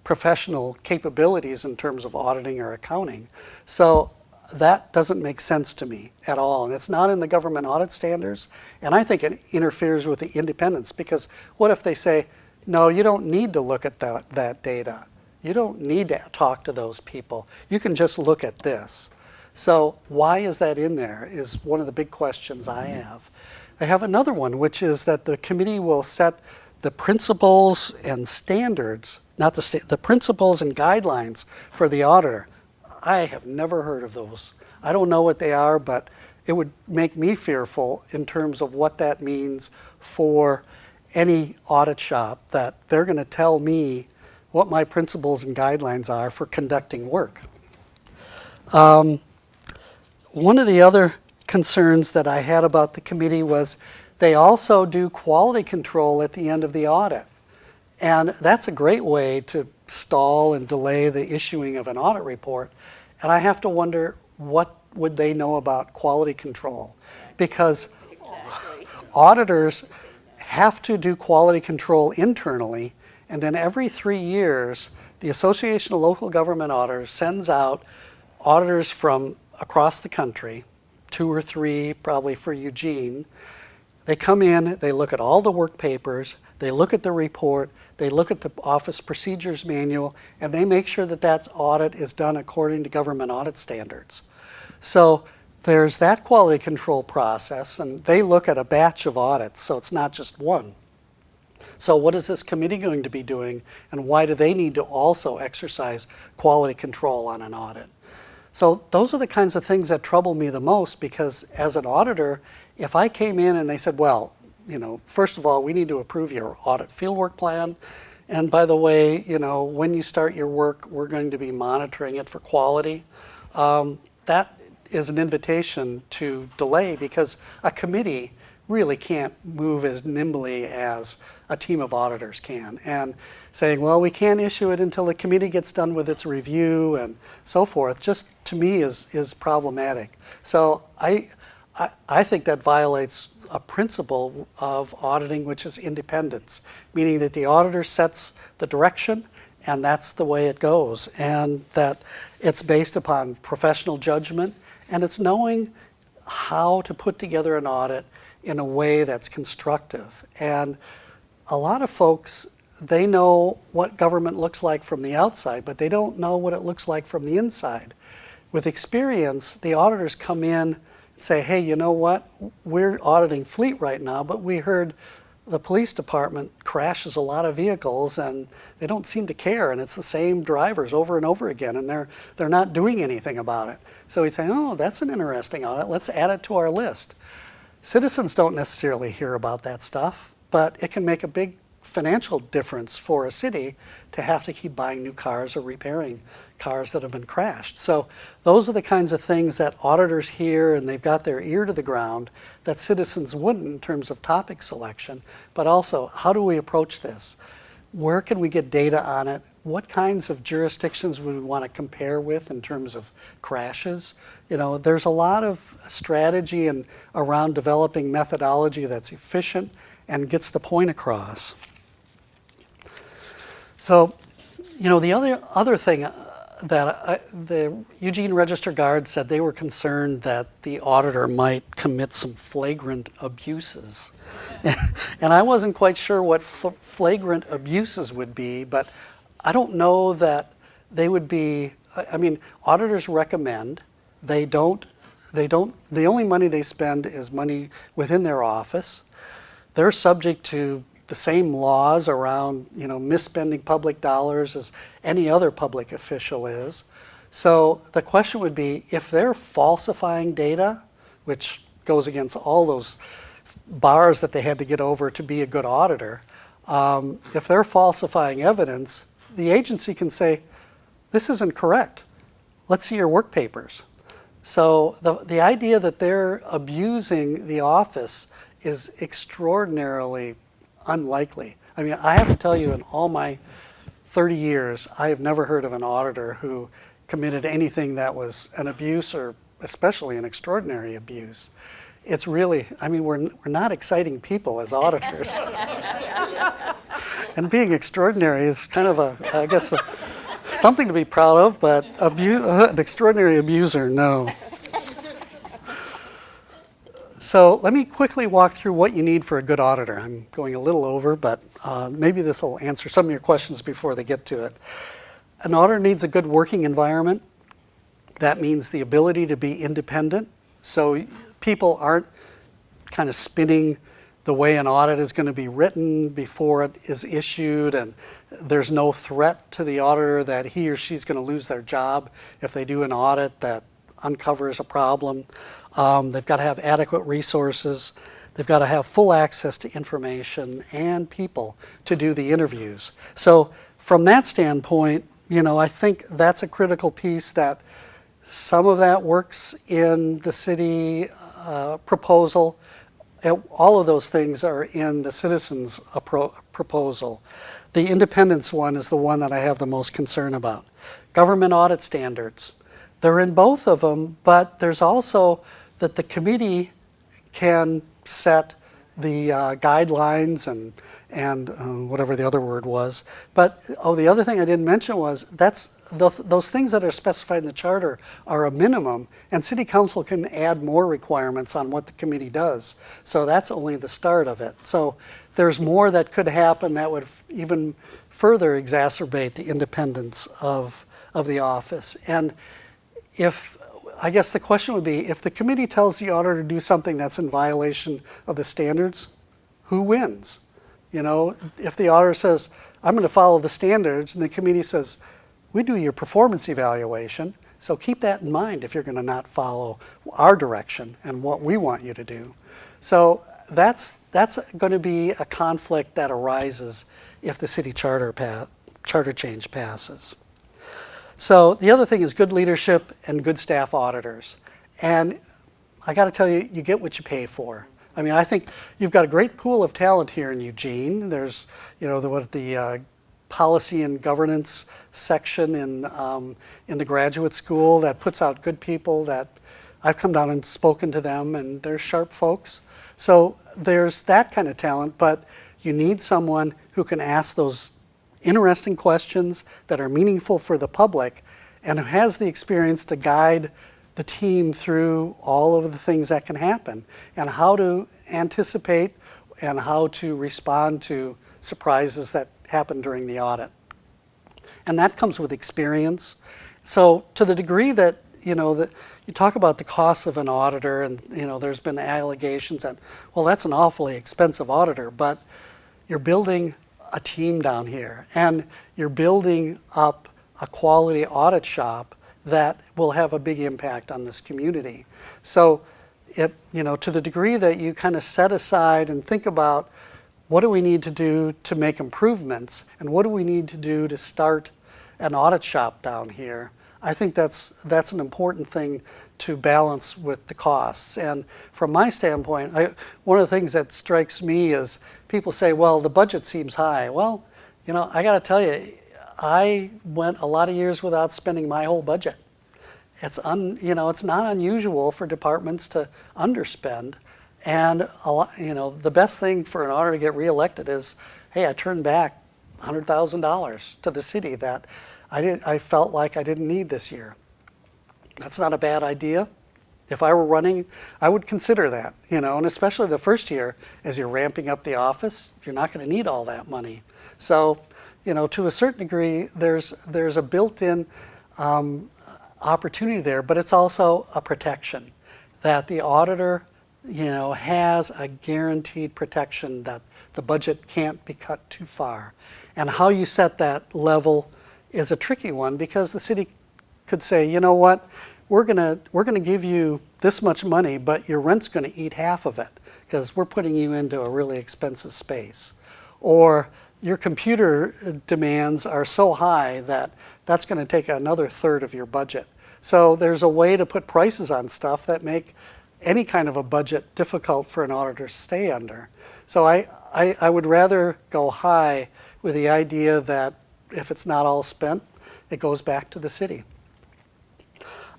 professional capabilities in terms of auditing or accounting. So that doesn't make sense to me at all. And it's not in the government audit standards. And I think it interferes with the independence, because what if they say, no, you don't need to look at that data. You don't need to talk to those people. You can just look at this. So why is that in there is one of the big questions I have. I have another one, which is that the committee will set the principles and standards, not the principles and guidelines for the auditor. I have never heard of those. I don't know what they are, but it would make me fearful in terms of what that means for any audit shop, that they're going to tell me what my principles and guidelines are for conducting work. One of the other concerns that I had about the committee was they also do quality control at the end of the audit. And that's a great way to stall and delay the issuing of an audit report. And I have to wonder, what would they know about quality control? Because auditors have to do quality control internally, and then every 3 years, the Association of Local Government Auditors sends out auditors from across the country, 2 or 3 probably for Eugene. They come in, they look at all the work papers, they look at the report, they look at the Office Procedures Manual, and they make sure that that audit is done according to government audit standards. So there's that quality control process, and they look at a batch of audits, so it's not just one. So what is this committee going to be doing, and why do they need to also exercise quality control on an audit? So those are the kinds of things that trouble me the most, because as an auditor, if I came in and they said, well, first of all, we need to approve your audit fieldwork plan. And by the way, when you start your work, we're going to be monitoring it for quality. That is an invitation to delay, because a committee really can't move as nimbly as a team of auditors can. And saying, well, we can't issue it until the committee gets done with its review and so forth, just to me is problematic. So I think that violates a principle of auditing, which is independence, meaning that the auditor sets the direction and that's the way it goes, and that it's based upon professional judgment, and it's knowing how to put together an audit in a way that's constructive. And a lot of folks, they know what government looks like from the outside, but they don't know what it looks like from the inside. With experience, the auditors come in and say, hey, you know what? We're auditing fleet right now, but we heard the police department crashes a lot of vehicles and they don't seem to care, and it's the same drivers over and over again, and they're not doing anything about it. So we say, oh, that's an interesting audit. Let's add it to our list. Citizens don't necessarily hear about that stuff, but it can make a big financial difference for a city to have to keep buying new cars or repairing cars that have been crashed. So those are the kinds of things that auditors hear, and they've got their ear to the ground, that citizens wouldn't in terms of topic selection, but also how do we approach this? Where can we get data on it? What kinds of jurisdictions would we want to compare with in terms of crashes? There's a lot of strategy and around developing methodology that's efficient and gets the point across. So, the other thing that the Eugene Register Guard said, they were concerned that the auditor might commit some flagrant abuses. And I wasn't quite sure what flagrant abuses would be, but I don't know that they would be. Auditors recommend. The only money they spend is money within their office. They're subject to the same laws around, misspending public dollars as any other public official is. So the question would be, if they're falsifying data, which goes against all those bars that they had to get over to be a good auditor, if they're falsifying evidence, the agency can say, this isn't correct. Let's see your work papers. So the idea that they're abusing the office is extraordinarily unlikely. I have to tell you, in all my 30 years, I have never heard of an auditor who committed anything that was an abuse, or especially an extraordinary abuse. It's really, I mean, we're not exciting people as auditors. And being extraordinary is kind of I guess, something to be proud of, but an extraordinary abuser, no. So let me quickly walk through what you need for a good auditor. I'm going a little over, but maybe this will answer some of your questions before they get to it. An auditor needs a good working environment. That means the ability to be independent. So people aren't kind of spinning the way an audit is going to be written before it is issued, and there's no threat to the auditor that he or she's going to lose their job if they do an audit that uncovers a problem. They've got to have adequate resources. They've got to have full access to information and people to do the interviews. So from that standpoint, I think that's a critical piece, that some of that works in the city proposal. All of those things are in the citizens' proposal. The independence one is the one that I have the most concern about. Government audit standards. They're in both of them, but there's also that the committee can set the guidelines and whatever the other word was. But the other thing I didn't mention was those things that are specified in the charter are a minimum, and City Council can add more requirements on what the committee does. So that's only the start of it. So there's more that could happen that would even further exacerbate the independence of the office. And I guess the question would be, if the committee tells the auditor to do something that's in violation of the standards, who wins? If the auditor says, I'm going to follow the standards, and the committee says, we do your performance evaluation, so keep that in mind if you're going to not follow our direction and what we want you to do. So that's going to be a conflict that arises if the city charter change passes. So the other thing is good leadership and good staff auditors. And I got to tell you, you get what you pay for. I mean, I think you've got a great pool of talent here in Eugene. There's, the policy and governance section in the graduate school that puts out good people that I've come down and spoken to them, and they're sharp folks. So there's that kind of talent, but you need someone who can ask those interesting questions that are meaningful for the public, and who has the experience to guide the team through all of the things that can happen, and how to anticipate and how to respond to surprises that happen during the audit. And that comes with experience. So to the degree that, that you talk about the cost of an auditor, and there's been allegations that, well, that's an awfully expensive auditor, but you're building a team down here, and you're building up a quality audit shop that will have a big impact on this community. So to the degree that you kind of set aside and think about, what do we need to do to make improvements, and what do we need to do to start an audit shop down here, I think that's an important thing to balance with the costs. And from my standpoint, one of the things that strikes me is people say, well, the budget seems high. Well, I got to tell you, I went a lot of years without spending my whole budget. It's not unusual for departments to underspend, and the best thing for an auditor to get reelected is, hey, I turned back $100,000 to the city that I felt like I didn't need this year. That's not a bad idea. If I were running, I would consider that, and especially the first year, as you're ramping up the office, you're not going to need all that money. So, to a certain degree, there's a built-in opportunity there, but it's also a protection that the auditor, has a guaranteed protection that the budget can't be cut too far. And how you set that level is a tricky one, because the city could say, you know what, we're gonna give you this much money, but your rent's gonna eat half of it because we're putting you into a really expensive space. Or your computer demands are so high that that's gonna take another third of your budget. So there's a way to put prices on stuff that make any kind of a budget difficult for an auditor to stay under. So I would rather go high with the idea that if it's not all spent, it goes back to the city.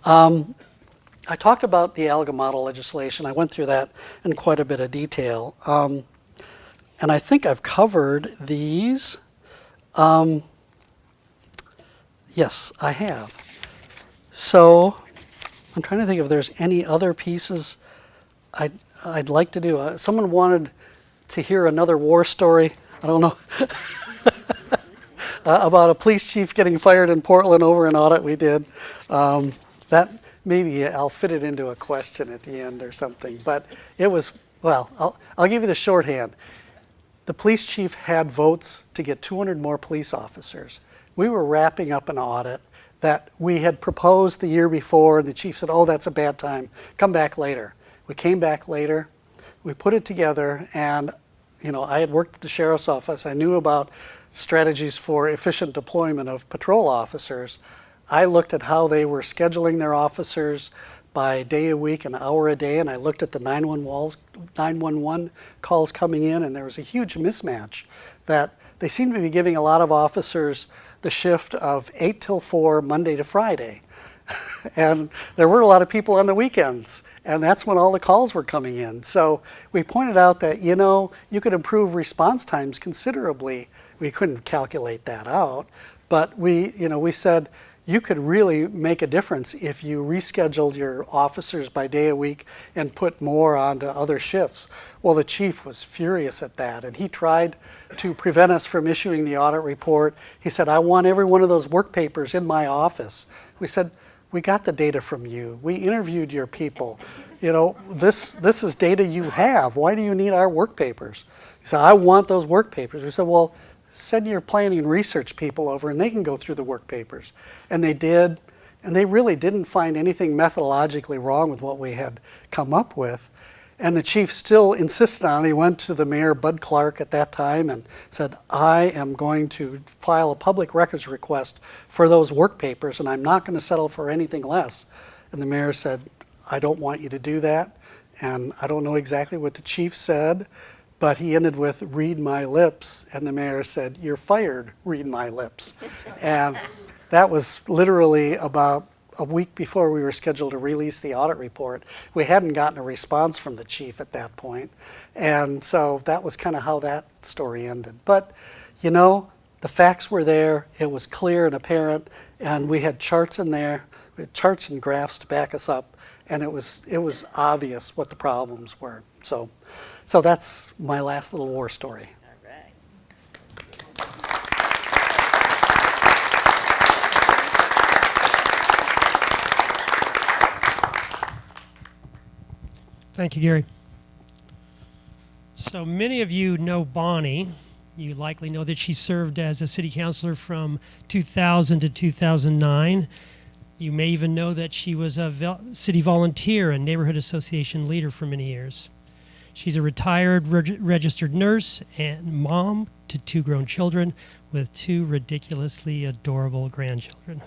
I talked about the ALGA model legislation. I went through that in quite a bit of detail. And I think I've covered these. Yes, I have. So I'm trying to think if there's any other pieces I'd like to do. Someone wanted to hear another war story. I don't know. About a police chief getting fired in Portland over an audit we did. That maybe I'll fit it into a question at the end or something. But it was, well, I'll give you the shorthand. The police chief had votes to get 200 more police officers. We were wrapping up an audit that we had proposed the year before, and the chief said, oh, that's a bad time. Come back later. We came back later. We put it together, and I had worked at the sheriff's office. I knew about strategies for efficient deployment of patrol officers. I looked at how they were scheduling their officers by day a week, an hour a day, and I looked at the 911 calls coming in, and there was a huge mismatch that they seemed to be giving a lot of officers the shift of 8 till 4, Monday to Friday. And there were a lot of people on the weekends, and that's when all the calls were coming in. So we pointed out that, you could improve response times considerably. We couldn't calculate that out, but we said you could really make a difference if you rescheduled your officers by day a week and put more onto other shifts. Well, the chief was furious at that, and he tried to prevent us from issuing the audit report. He said, I want every one of those work papers in my office. We said, we got the data from you. We interviewed your people. This is data you have. Why do you need our work papers? He said, I want those work papers. We said, well, send your planning and research people over and they can go through the work papers. And they did, and they really didn't find anything methodologically wrong with what we had come up with. And the chief still insisted on it. He went to the mayor, Bud Clark, at that time and said, I am going to file a public records request for those work papers, and I'm not going to settle for anything less. And the mayor said, I don't want you to do that. And I don't know exactly what the chief said, but he ended with, read my lips. And the mayor said, you're fired, read my lips. And that was literally about a week before we were scheduled to release the audit report. We hadn't gotten a response from the chief at that point. And so that was kind of how that story ended. But, the facts were there. It was clear and apparent. And we had charts in there, charts and graphs to back us up. And it was obvious what the problems were. So that's my last little war story. Thank you, Gary. So many of you know Bonny. You likely know that she served as a city councilor from 2000 to 2009. You may even know that she was a city volunteer and neighborhood association leader for many years. She's a retired registered nurse and mom to 2 grown children with 2 ridiculously adorable grandchildren.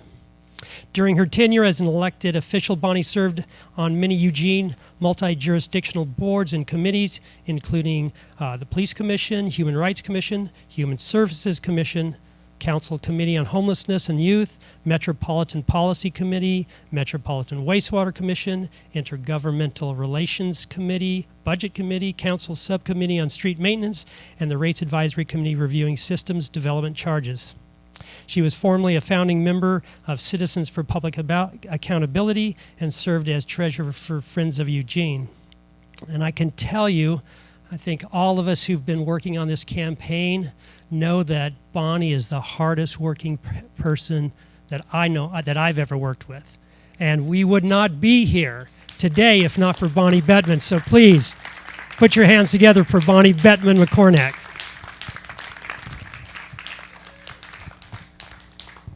During her tenure as an elected official, Bonny served on many Eugene multi-jurisdictional boards and committees, including the Police Commission, Human Rights Commission, Human Services Commission, Council Committee on Homelessness and Youth, Metropolitan Policy Committee, Metropolitan Wastewater Commission, Intergovernmental Relations Committee, Budget Committee, Council Subcommittee on Street Maintenance, and the Rates Advisory Committee reviewing systems development charges. She was formerly a founding member of Citizens for Public Accountability and served as treasurer for Friends of Eugene. And I can tell you, I think all of us who've been working on this campaign know that Bonny is the hardest working person that I know, that I've ever worked with. And we would not be here today if not for Bonny Bettman. So please put your hands together for Bonny Bettman McCornack.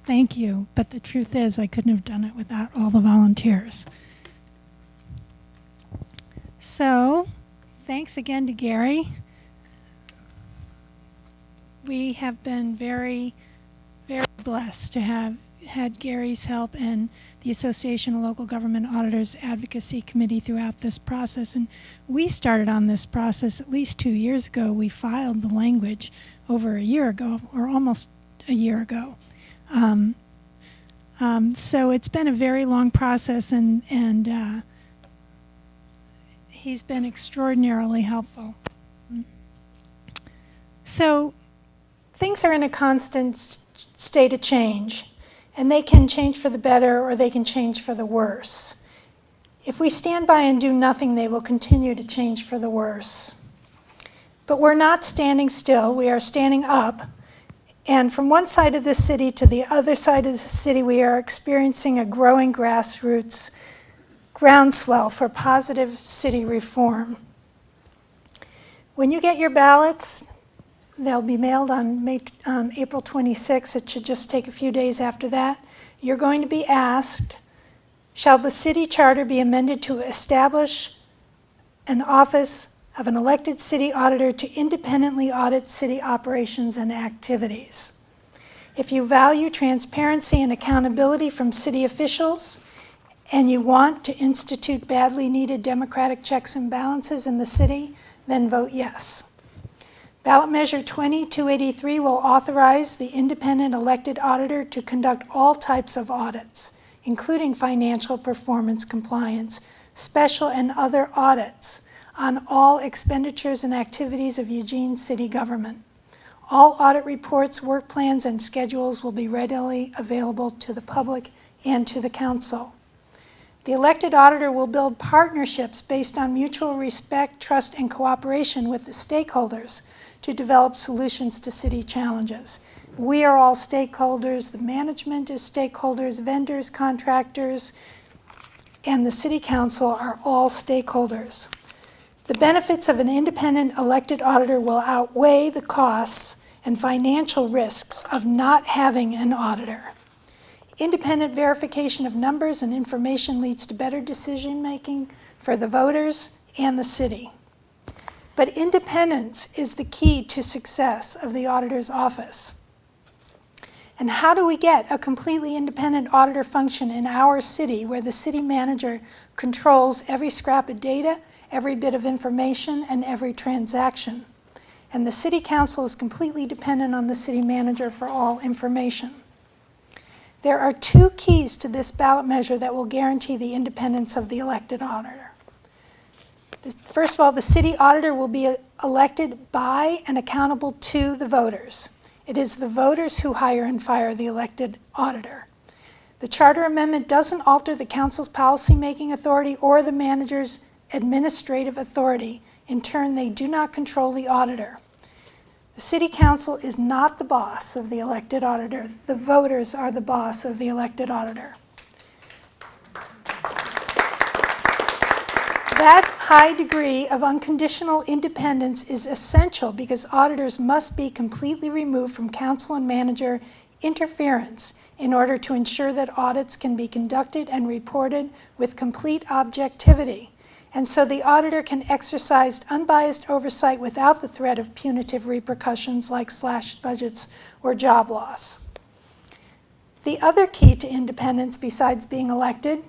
Thank you, but the truth is I couldn't have done it without all the volunteers. So, thanks again to Gary. We have been very, very blessed to have had Gary's help and the Association of Local Government Auditors Advocacy Committee throughout this process. And we started on this process at least 2 years ago. We filed the language over a year ago, or almost a year ago. So it's been a very long process, and he's been extraordinarily helpful. So things are in a constant state of change, and they can change for the better or they can change for the worse. If we stand by and do nothing, they will continue to change for the worse. But we're not standing still, we are standing up. And from one side of the city to the other side of the city, we are experiencing a growing grassroots groundswell for positive city reform. When you get your ballots, they'll be mailed on April 26th. It should just take a few days after that. You're going to be asked, shall the city charter be amended to establish an office of an elected city auditor to independently audit city operations and activities? If you value transparency and accountability from city officials, and you want to institute badly needed democratic checks and balances in the city, then vote yes. Ballot Measure 2283 will authorize the independent elected auditor to conduct all types of audits, including financial performance compliance, special and other audits on all expenditures and activities of Eugene city government. All audit reports, work plans, and schedules will be readily available to the public and to the council. The elected auditor will build partnerships based on mutual respect, trust, and cooperation with the stakeholders to develop solutions to city challenges. We are all stakeholders. The management is stakeholders, vendors, contractors, and the city council are all stakeholders. The benefits of an independent elected auditor will outweigh the costs and financial risks of not having an auditor. Independent verification of numbers and information leads to better decision-making for the voters and the city. But independence is the key to success of the auditor's office. And how do we get a completely independent auditor function in our city where the city manager controls every scrap of data, every bit of information, and every transaction? And the city council is completely dependent on the city manager for all information. There are two keys to this ballot measure that will guarantee the independence of the elected auditor. First of all, the city auditor will be elected by and accountable to the voters. It is the voters who hire and fire the elected auditor. The charter amendment doesn't alter the council's policymaking authority or the manager's administrative authority. In turn, they do not control the auditor. The city council is not the boss of the elected auditor. The voters are the boss of the elected auditor. That high degree of unconditional independence is essential because auditors must be completely removed from council and manager interference in order to ensure that audits can be conducted and reported with complete objectivity. And so the auditor can exercise unbiased oversight without the threat of punitive repercussions like slashed budgets or job loss. The other key to independence, besides being elected,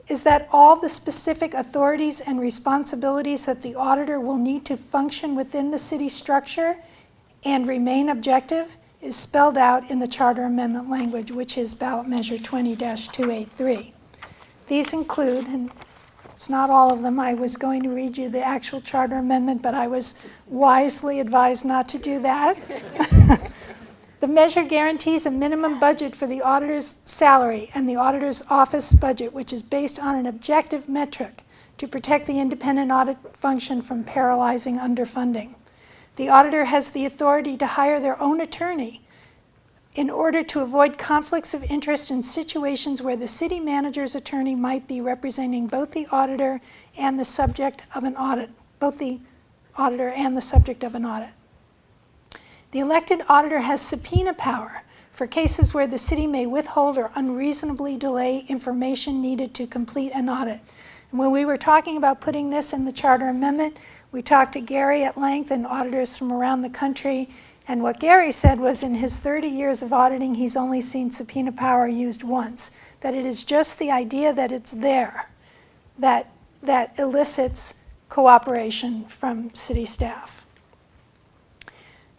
is that all the specific authorities and responsibilities that the auditor will need to function within the city structure and remain objective is spelled out in the charter amendment language, which is ballot measure 20-283. These include, and it's not all of them, I was going to read you the actual charter amendment, but I was wisely advised not to do that. The measure guarantees a minimum budget for the auditor's salary and the auditor's office budget, which is based on an objective metric to protect the independent audit function from paralyzing underfunding. The auditor has the authority to hire their own attorney in order to avoid conflicts of interest in situations where the city manager's attorney might be representing both the auditor and the subject of an audit, both the auditor and the subject of an audit. The elected auditor has subpoena power for cases where the city may withhold or unreasonably delay information needed to complete an audit. And when we were talking about putting this in the charter amendment, we talked to Gary at length and auditors from around the country, and what Gary said was in his 30 years of auditing, he's only seen subpoena power used once, that it is just the idea that it's there that elicits cooperation from city staff.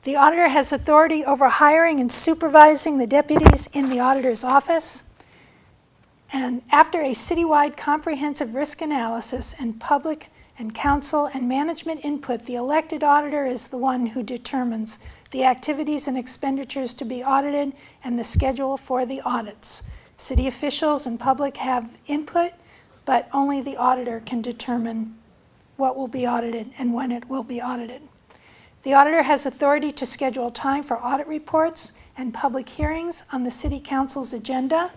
The auditor has authority over hiring and supervising the deputies in the auditor's office. And after a citywide comprehensive risk analysis and public and council and management input, the elected auditor is the one who determines the activities and expenditures to be audited and the schedule for the audits. City officials and public have input, but only the auditor can determine what will be audited and when it will be audited. The auditor has authority to schedule time for audit reports and public hearings on the City Council's agenda.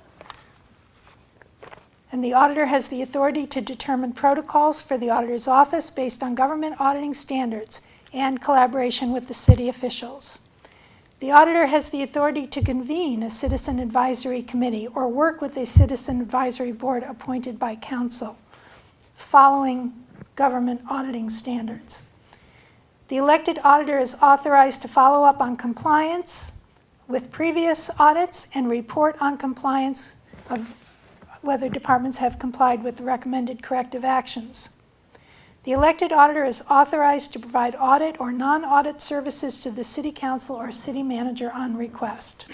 And the auditor has the authority to determine protocols for the auditor's office based on government auditing standards and collaboration with the city officials. The auditor has the authority to convene a citizen advisory committee or work with a citizen advisory board appointed by council, following government auditing standards. The elected auditor is authorized to follow up on compliance with previous audits and report on compliance of whether departments have complied with the recommended corrective actions. The elected auditor is authorized to provide audit or non-audit services to the city council or city manager on request.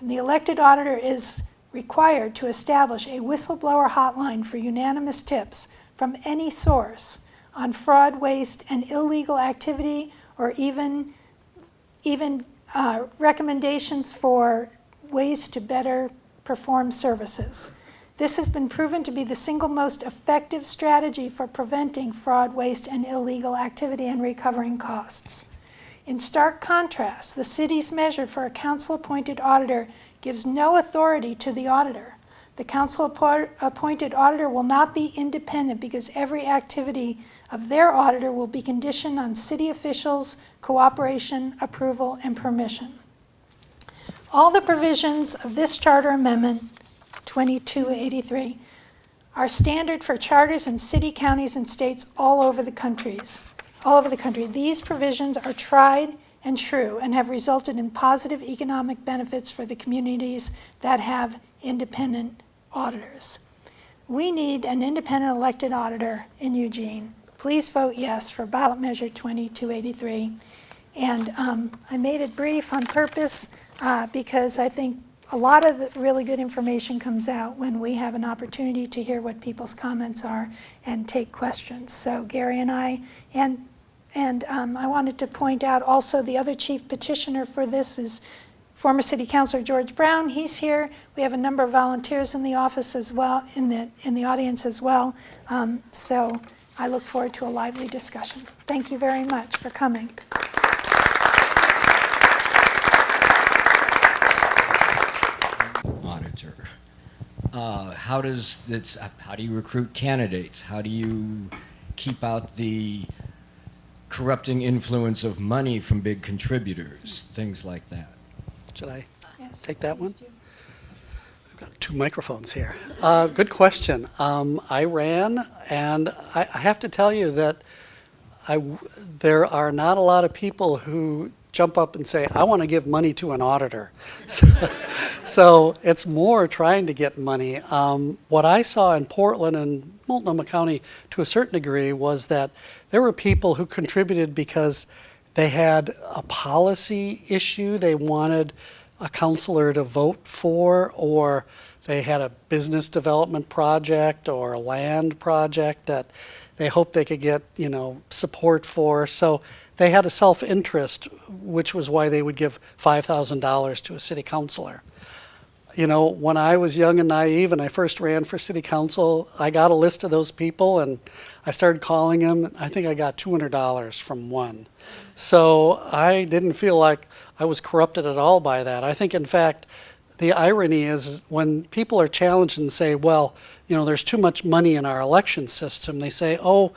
And the elected auditor is required to establish a whistleblower hotline for unanimous tips from any source on fraud, waste, and illegal activity, or even recommendations for ways to better perform services. This has been proven to be the single most effective strategy for preventing fraud, waste, and illegal activity and recovering costs. In stark contrast, the city's measure for a council-appointed auditor gives no authority to the auditor. The council-appointed auditor will not be independent because every activity of their auditor will be conditioned on city officials' cooperation, approval, and permission. All the provisions of this charter amendment 2283 are standard for charters in city, counties, and states all over the country. These provisions are tried and true and have resulted in positive economic benefits for the communities that have independent auditors. We need an independent elected auditor in Eugene. Please vote yes for ballot measure 2283. And I made it brief on purpose because I think a lot of the really good information comes out when we have an opportunity to hear what people's comments are and take questions. So Gary and I, and I wanted to point out also the other chief petitioner for this is former City Councilor George Brown. He's here. We have a number of volunteers in the office as well, in the audience as well. So I look forward to a lively discussion. Thank you very much for coming. Auditor. How do you recruit candidates? How do you keep out the corrupting influence of money from big contributors? Things like that. Should I Yes, take that one? please do. I've got two microphones here. Good question. I ran, and I have to tell you that there are not a lot of people who jump up and say, I want to give money to an auditor. So it's more trying to get money. What I saw in Portland and Multnomah County to a certain degree was that there were people who contributed because they had a policy issue they wanted a counselor to vote for, or they had a business development project or a land project that they hoped they could get, support for. So they had a self-interest, which was why they would give $5,000 to a city councilor. When I was young and naive and I first ran for city council, I got a list of those people and I started calling them. I think I got $200 from one. So I didn't feel like I was corrupted at all by that. I think, in fact, the irony is when people are challenged and say, well, there's too much money in our election system, they say, oh,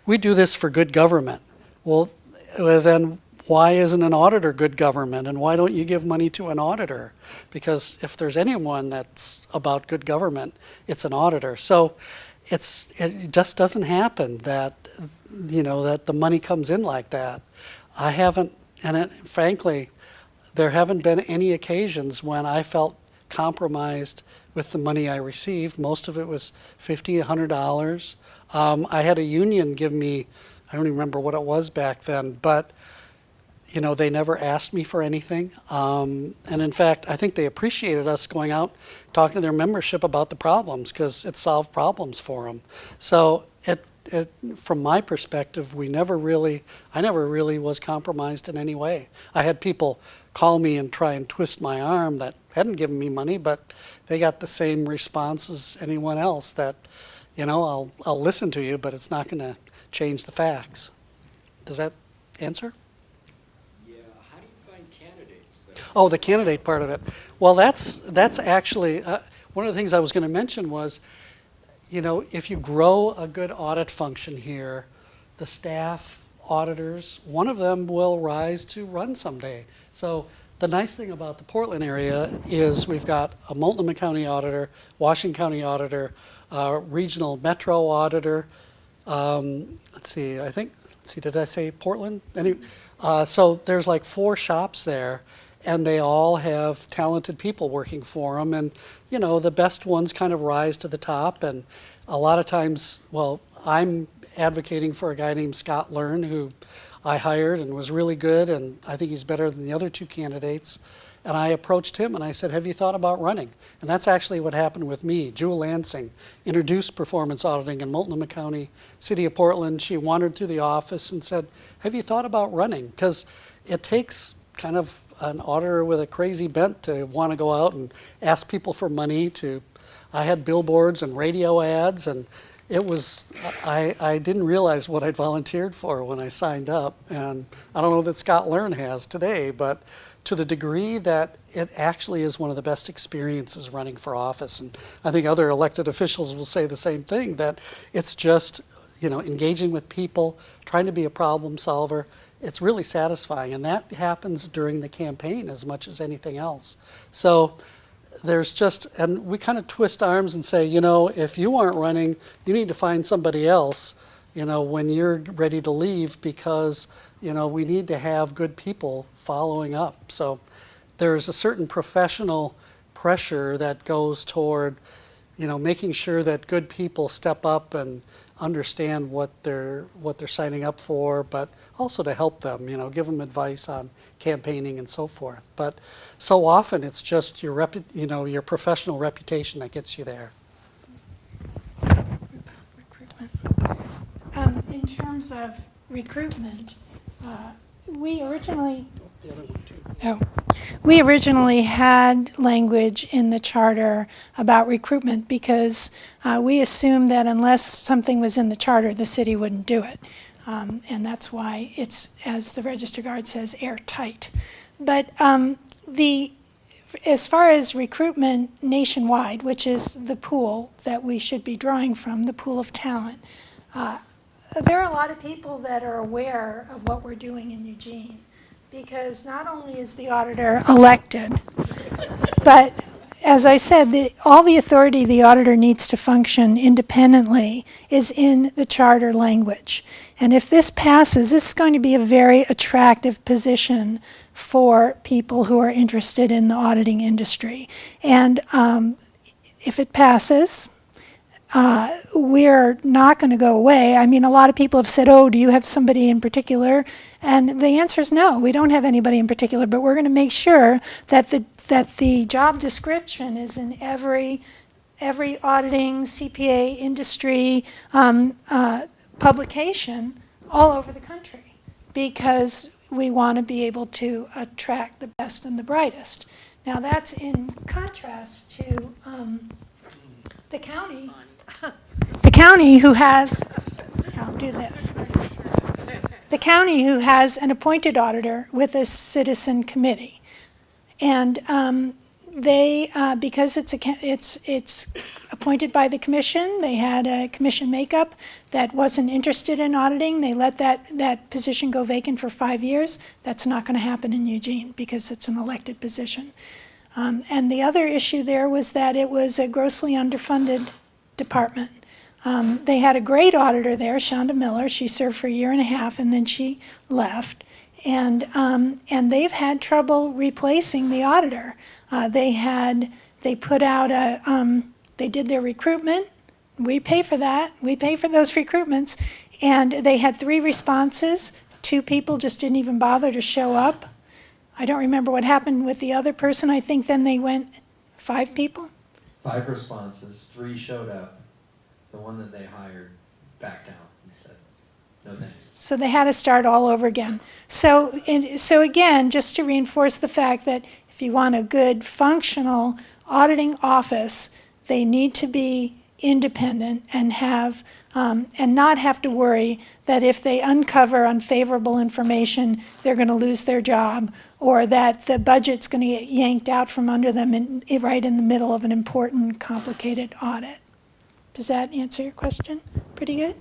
we do this for good government. Well, then why isn't an auditor good government, and why don't you give money to an auditor? Because if there's anyone that's about good government, it's an auditor. So it just doesn't happen that that the money comes in like that. I haven't, and frankly, there haven't been any occasions when I felt compromised with the money I received. Most of it was $50, $100. I had a union give me, I don't even remember what it was back then, but you know, they never asked me for anything. And in fact, I think they appreciated us going out, talking to their membership about the problems, because it solved problems for them. So from my perspective, I never really was compromised in any way. I had people call me and try and twist my arm that hadn't given me money, but they got the same response as anyone else, that, you know, I'll listen to you, but it's not going to change the facts. Does that answer? Yeah. How do you find candidates? Oh, the candidate part of it. Well, that's actually one of the things I was going to mention was, you know, if you grow a good audit function here, the staff auditors, one of them will rise to run someday. So the nice thing about the Portland area is we've got a Multnomah County auditor, Washington County auditor, regional metro auditor. Let's see, did I say Portland? So there's like 4 shops there, and they all have talented people working for them. And, you know, the best ones kind of rise to the top. And a lot of times, well, I'm advocating for a guy named Scott Learn, who I hired and was really good, and I think he's better than the other 2 candidates. And I approached him and I said, have you thought about running? And that's actually what happened with me. Jewel Lansing introduced performance auditing in Multnomah County, City of Portland. She wandered through the office and said, have you thought about running? Because it takes kind of an auditor with a crazy bent to want to go out and ask people for money. I had billboards and radio ads, and it was, I didn't realize what I'd volunteered for when I signed up. And I don't know that Scott Learn has today, but to the degree that it actually is one of the best experiences running for office. And I think other elected officials will say the same thing, that it's just, you know, engaging with people, trying to be a problem solver. It's really satisfying, and that happens during the campaign as much as anything else. So there's just, and we kind of twist arms and say, you know, if you aren't running, you need to find somebody else, you know, when you're ready to leave, because, you know, we need to have good people following up. So there's a certain professional pressure that goes toward, you know, making sure that good people step up and understand what they're signing up for, but also to help them, you know, give them advice on campaigning and so forth. But so often it's just your your professional reputation that gets you there. Recruitment. In terms of recruitment, we originally The other one too. we originally had language in the charter about recruitment because we assumed that unless something was in the charter, the city wouldn't do it. And that's why it's, as the Register Guard says, airtight. But as far as recruitment nationwide, which is the pool that we should be drawing from, the pool of talent, there are a lot of people that are aware of what we're doing in Eugene, because not only is the auditor elected, but as I said, all the authority the auditor needs to function independently is in the charter language. And if this passes, this is going to be a very attractive position for people who are interested in the auditing industry. And if it passes, we're not going to go away. I mean, a lot of people have said, oh, do you have somebody in particular? And the answer is no, we don't have anybody in particular, but we're going to make sure that the job description is in every auditing CPA industry publication all over the country, because we want to be able to attract the best and the brightest. Now that's in contrast to the county. The county who has, I'll do this. The county who has an appointed auditor with a citizen committee. And they, because it's appointed by the commission, they had a commission makeup that wasn't interested in auditing. They let that position go vacant for 5 years. That's not going to happen in Eugene because it's an elected position. And the other issue there was that it was a grossly underfunded department. They had a great auditor there, Shonda Miller. She served for 1.5 years and then she left. And they've had trouble replacing the auditor. They put out they did their recruitment. We pay for that. We pay for those recruitments. And they had 3 responses. 2 people just didn't even bother to show up. I don't remember what happened with the other person. I think then they went 5 people. 5 responses, 3 showed up. The one that they hired backed out and said, no thanks. So they had to start all over again. So again, just to reinforce the fact that if you want a good functional auditing office, they need to be independent and have and not have to worry that if they uncover unfavorable information, they're going to lose their job, or that the budget's going to get yanked out from under them right in the middle of an important, complicated audit. Does that answer your question? Pretty good?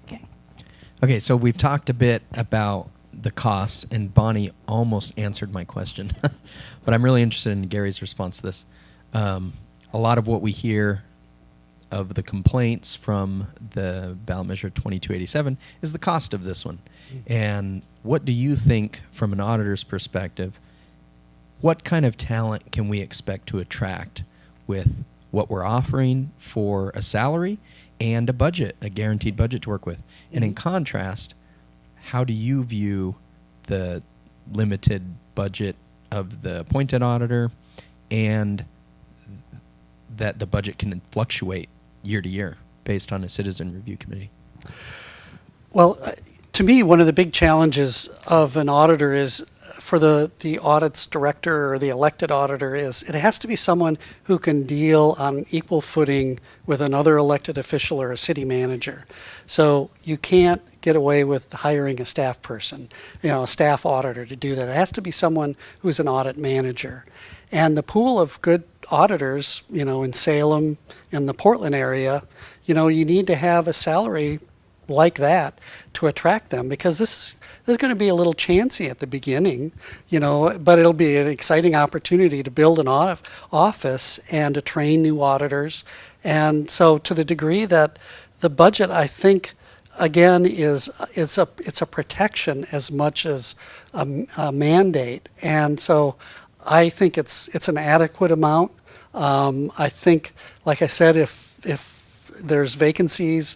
Okay. Okay, so we've talked a bit about the costs, and Bonnie almost answered my question, but I'm really interested in Gary's response to this. A lot of what we hear of the complaints from the ballot measure 2287 is the cost of this one. And what do you think, from an auditor's perspective, what kind of talent can we expect to attract with what we're offering for a salary and a budget, a guaranteed budget to work with? And in contrast, how do you view the limited budget of the appointed auditor, and that the budget can fluctuate year to year based on a citizen review committee? Well, to me, one of the big challenges of an auditor is, for the audit's director or the elected auditor, is it has to be someone who can deal on equal footing with another elected official or a city manager. So you can't get away with hiring a staff person, a staff auditor to do that. It has to be someone who's an audit manager. And the pool of good auditors, in Salem and the Portland area, you need to have a salary like that to attract them, because this is going to be a little chancy at the beginning, but it'll be an exciting opportunity to build an office and to train new auditors. And so, to the degree that the budget, I think, again, it's a protection as much as a mandate. And so I think it's an adequate amount. I think, like I said, if there's vacancies,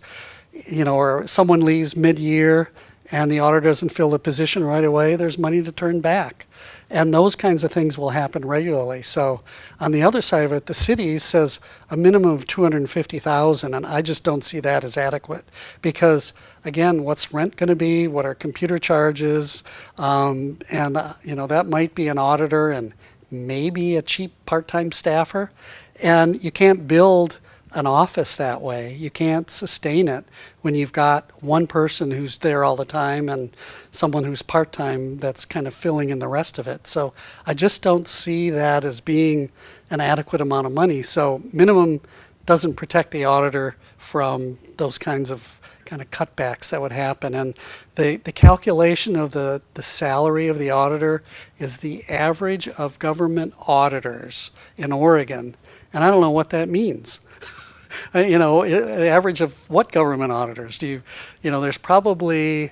or someone leaves mid-year and the auditor doesn't fill the position right away, there's money to turn back. And those kinds of things will happen regularly. So on the other side of it, the city says a minimum of $250,000, and I just don't see that as adequate, because again, what's rent going to be? What are computer charges? That might be an auditor and maybe a cheap part-time staffer, and you can't build an office that way. You can't sustain it when you've got one person who's there all the time and someone who's part-time that's kind of filling in the rest of it. So I just don't see that as being an adequate amount of money. So minimum doesn't protect the auditor from those kinds of cutbacks that would happen. And the calculation of the salary of the auditor is the average of government auditors in Oregon. And I don't know what that means. The average of what government auditors? There's probably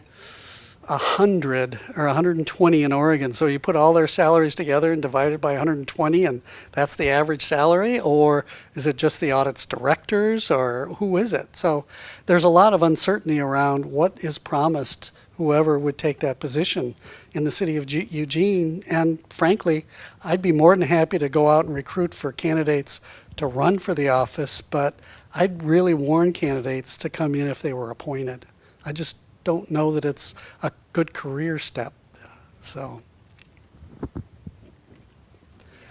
100 or 120 in Oregon. So you put all their salaries together and divide it by 120, and that's the average salary? Or is it just the audit's directors, or who is it? So there's a lot of uncertainty around what is promised whoever would take that position in the city of Eugene. And frankly, I'd be more than happy to go out and recruit for candidates to run for the office, but I'd really warn candidates to come in if they were appointed. I just don't know that it's a good career step. So.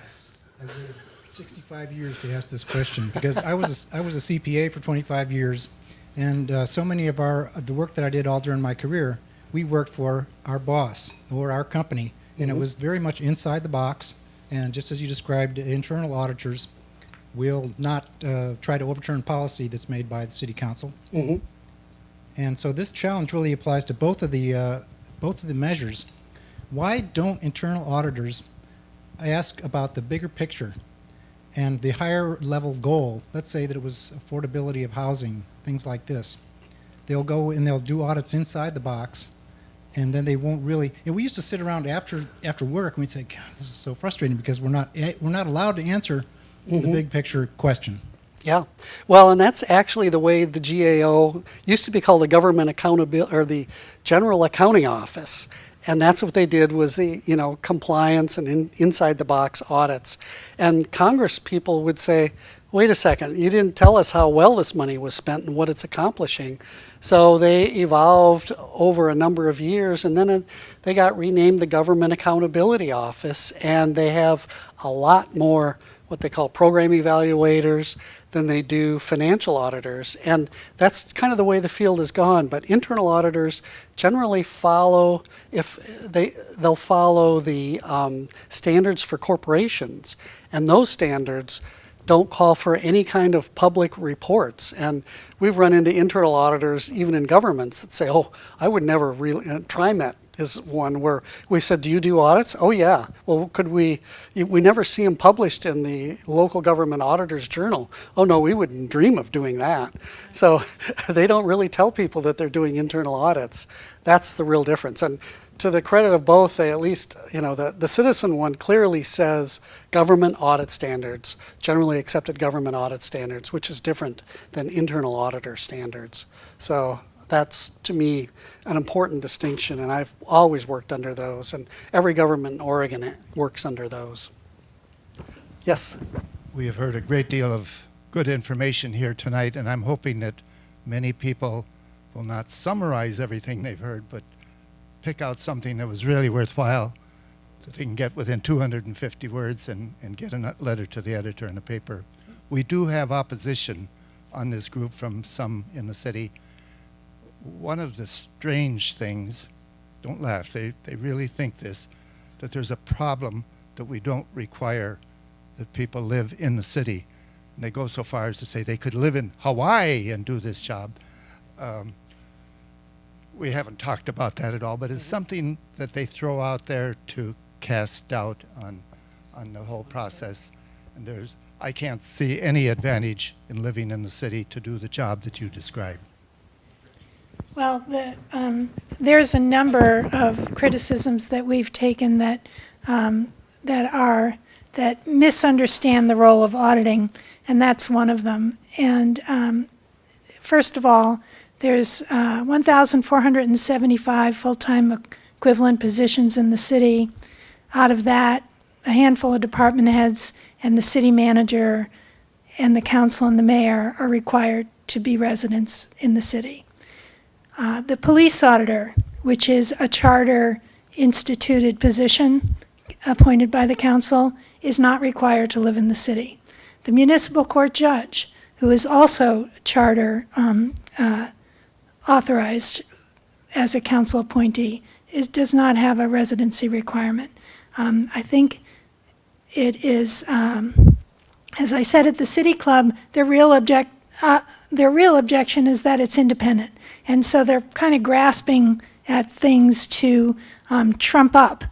Yes, I waited 65 years to ask this question, because I was a CPA for 25 years, and so many of the work that I did all during my career, we worked for our boss or our company, and it was very much inside the box. And just as you described, internal auditors will not try to overturn policy that's made by the city council. And so this challenge really applies to both of the measures. Why don't internal auditors ask about the bigger picture and the higher level goal? Let's say that it was affordability of housing, things like this. They'll go and they'll do audits inside the box, and then they won't really. And we used to sit around after work and we'd say, God, this is so frustrating, because we're not allowed to answer the big picture question. Yeah, well, and that's actually the way the GAO used to be called the Government Accountability or the General Accounting Office, and that's what they did was the compliance and inside the box audits. And Congress people would say, "Wait a second, you didn't tell us how well this money was spent and what it's accomplishing." So they evolved over a number of years, and then they got renamed the Government Accountability Office, and they have a lot more what they call program evaluators than they do financial auditors. And that's kind of the way the field has gone. But internal auditors generally follow, they'll follow the standards for corporations. And those standards don't call for any kind of public reports. And we've run into internal auditors, even in governments, that say, "Oh, I would never really," TriMet is one where we said, "Do you do audits?" "Oh yeah." "Well, could we never see them published in the local government auditor's journal." "Oh no, we wouldn't dream of doing that." So they don't really tell people that they're doing internal audits. That's the real difference. And to the credit of both, they at least, the citizen one clearly says government audit standards, generally accepted government audit standards, which is different than internal auditor standards. So that's, to me, an important distinction, and I've always worked under those, and every government in Oregon works under those. Yes? We have heard a great deal of good information here tonight, and I'm hoping that many people will not summarize everything they've heard, but pick out something that was really worthwhile that they can get within 250 words and get a letter to the editor in the paper. We do have opposition on this group from some in the city. One of the strange things, don't laugh, they really think this, that there's a problem that we don't require that people live in the city. And they go so far as to say they could live in Hawaii and do this job. We haven't talked about that at all, but it's something that they throw out there to cast doubt on the whole process. And I can't see any advantage in living in the city to do the job that you described. Well, there's a number of criticisms that we've taken that misunderstand the role of auditing, and that's one of them. And first of all, there's 1,475 full-time equivalent positions in the city. Out of that, a handful of department heads and the city manager and the council and the mayor are required to be residents in the city. The police auditor, which is a charter instituted position appointed by the council, is not required to live in the city. The municipal court judge, who is also charter authorized as a council appointee, does not have a residency requirement. I think it is, as I said at the City Club, their real objection is that it's independent. And so they're kind of grasping at things to trump up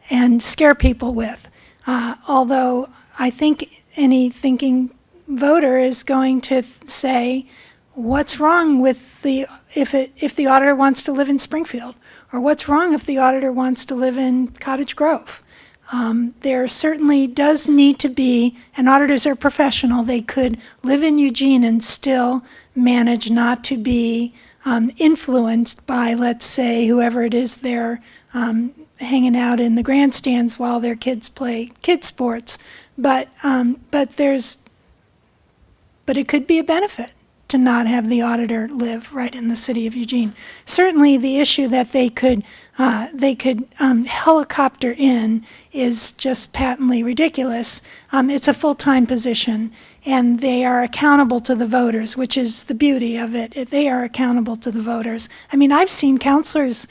and scare people with. Although I think any thinking voter is going to say, what's wrong with if the auditor wants to live in Springfield? Or what's wrong if the auditor wants to live in Cottage Grove? There certainly does need to be, and auditors are professional, they could live in Eugene and still manage not to be influenced by, let's say, whoever it is they're hanging out in the grandstands while their kids play kid sports. But it could be a benefit to not have the auditor live right in the city of Eugene. Certainly the issue that they could helicopter in is just patently ridiculous. It's a full-time position, and they are accountable to the voters, which is the beauty of it. They are accountable to the voters. I mean, I've seen counselors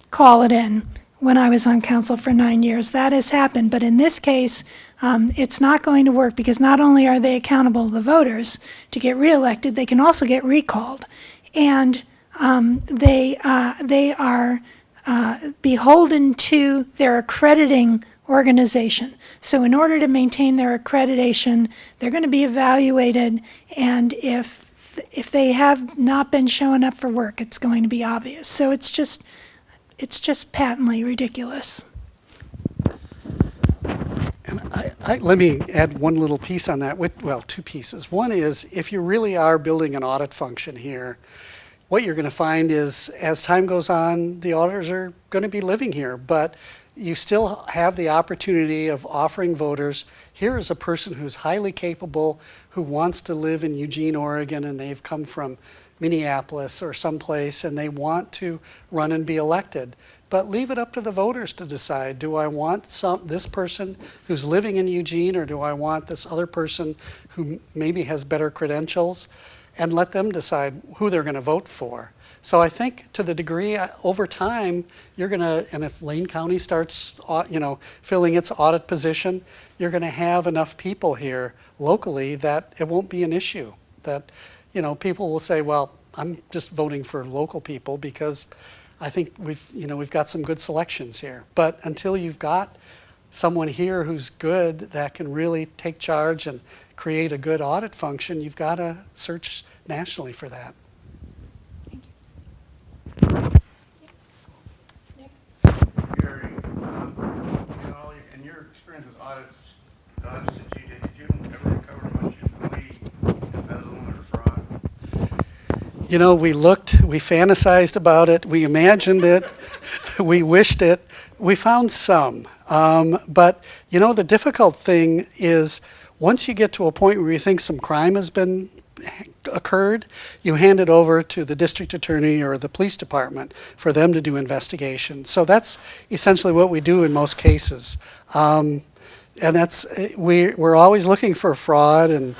call it in when I was on council for 9 years. That has happened, but in this case, it's not going to work because not only are they accountable to the voters to get reelected, they can also get recalled. And they are beholden to their accrediting organization. So in order to maintain their accreditation, they're going to be evaluated, and if they have not been showing up for work, it's going to be obvious. So it's just patently ridiculous. Let me add one little piece on that. Well, two pieces. One is, if you really are building an audit function here, what you're going to find is, as time goes on, the auditors are going to be living here, but you still have the opportunity of offering voters, here is a person who's highly capable, who wants to live in Eugene, Oregon, and they've come from Minneapolis or someplace, and they want to run and be elected. But leave it up to the voters to decide, do I want this person who's living in Eugene, or do I want this other person who maybe has better credentials? And let them decide who they're going to vote for. So I think, to the degree, over time, you're going to, and if Lane County starts, filling its audit position, you're going to have enough people here locally that it won't be an issue. That, people will say, well, I'm just voting for local people because I think we've got some good selections here. But until you've got someone here who's good, that can really take charge and create a good audit function, you've got to search nationally for that. Gary, in your experience with audits that you did you ever recover much employee embezzlement or fraud? We looked, we fantasized about it, we imagined it, we wished it, we found some. But the difficult thing is, once you get to a point where you think some crime has been occurred, you hand it over to the district attorney or the police department for them to do investigation. So that's essentially what we do in most cases. And that's, we're always looking for fraud and,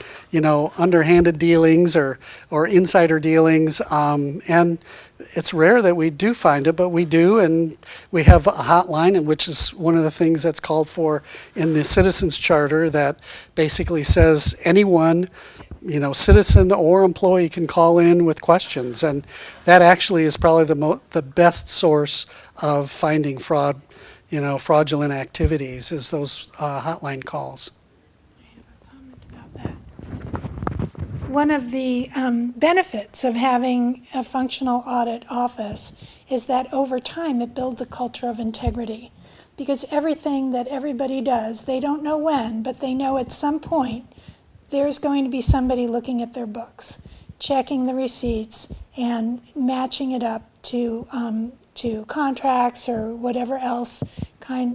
underhanded dealings or insider dealings. And it's rare that we do find it, but we do, and we have a hotline, and which is one of the things that's called for in the Citizens Charter, that basically says anyone, citizen or employee, can call in with questions, and that actually is probably the best source of finding fraud, fraudulent activities, is those hotline calls. I have a comment about that. One of the benefits of having a functional audit office is that over time it builds a culture of integrity, because everything that everybody does, they don't know when, but they know at some point there's going to be somebody looking at their books, checking the receipts, and matching it up to contracts or whatever else,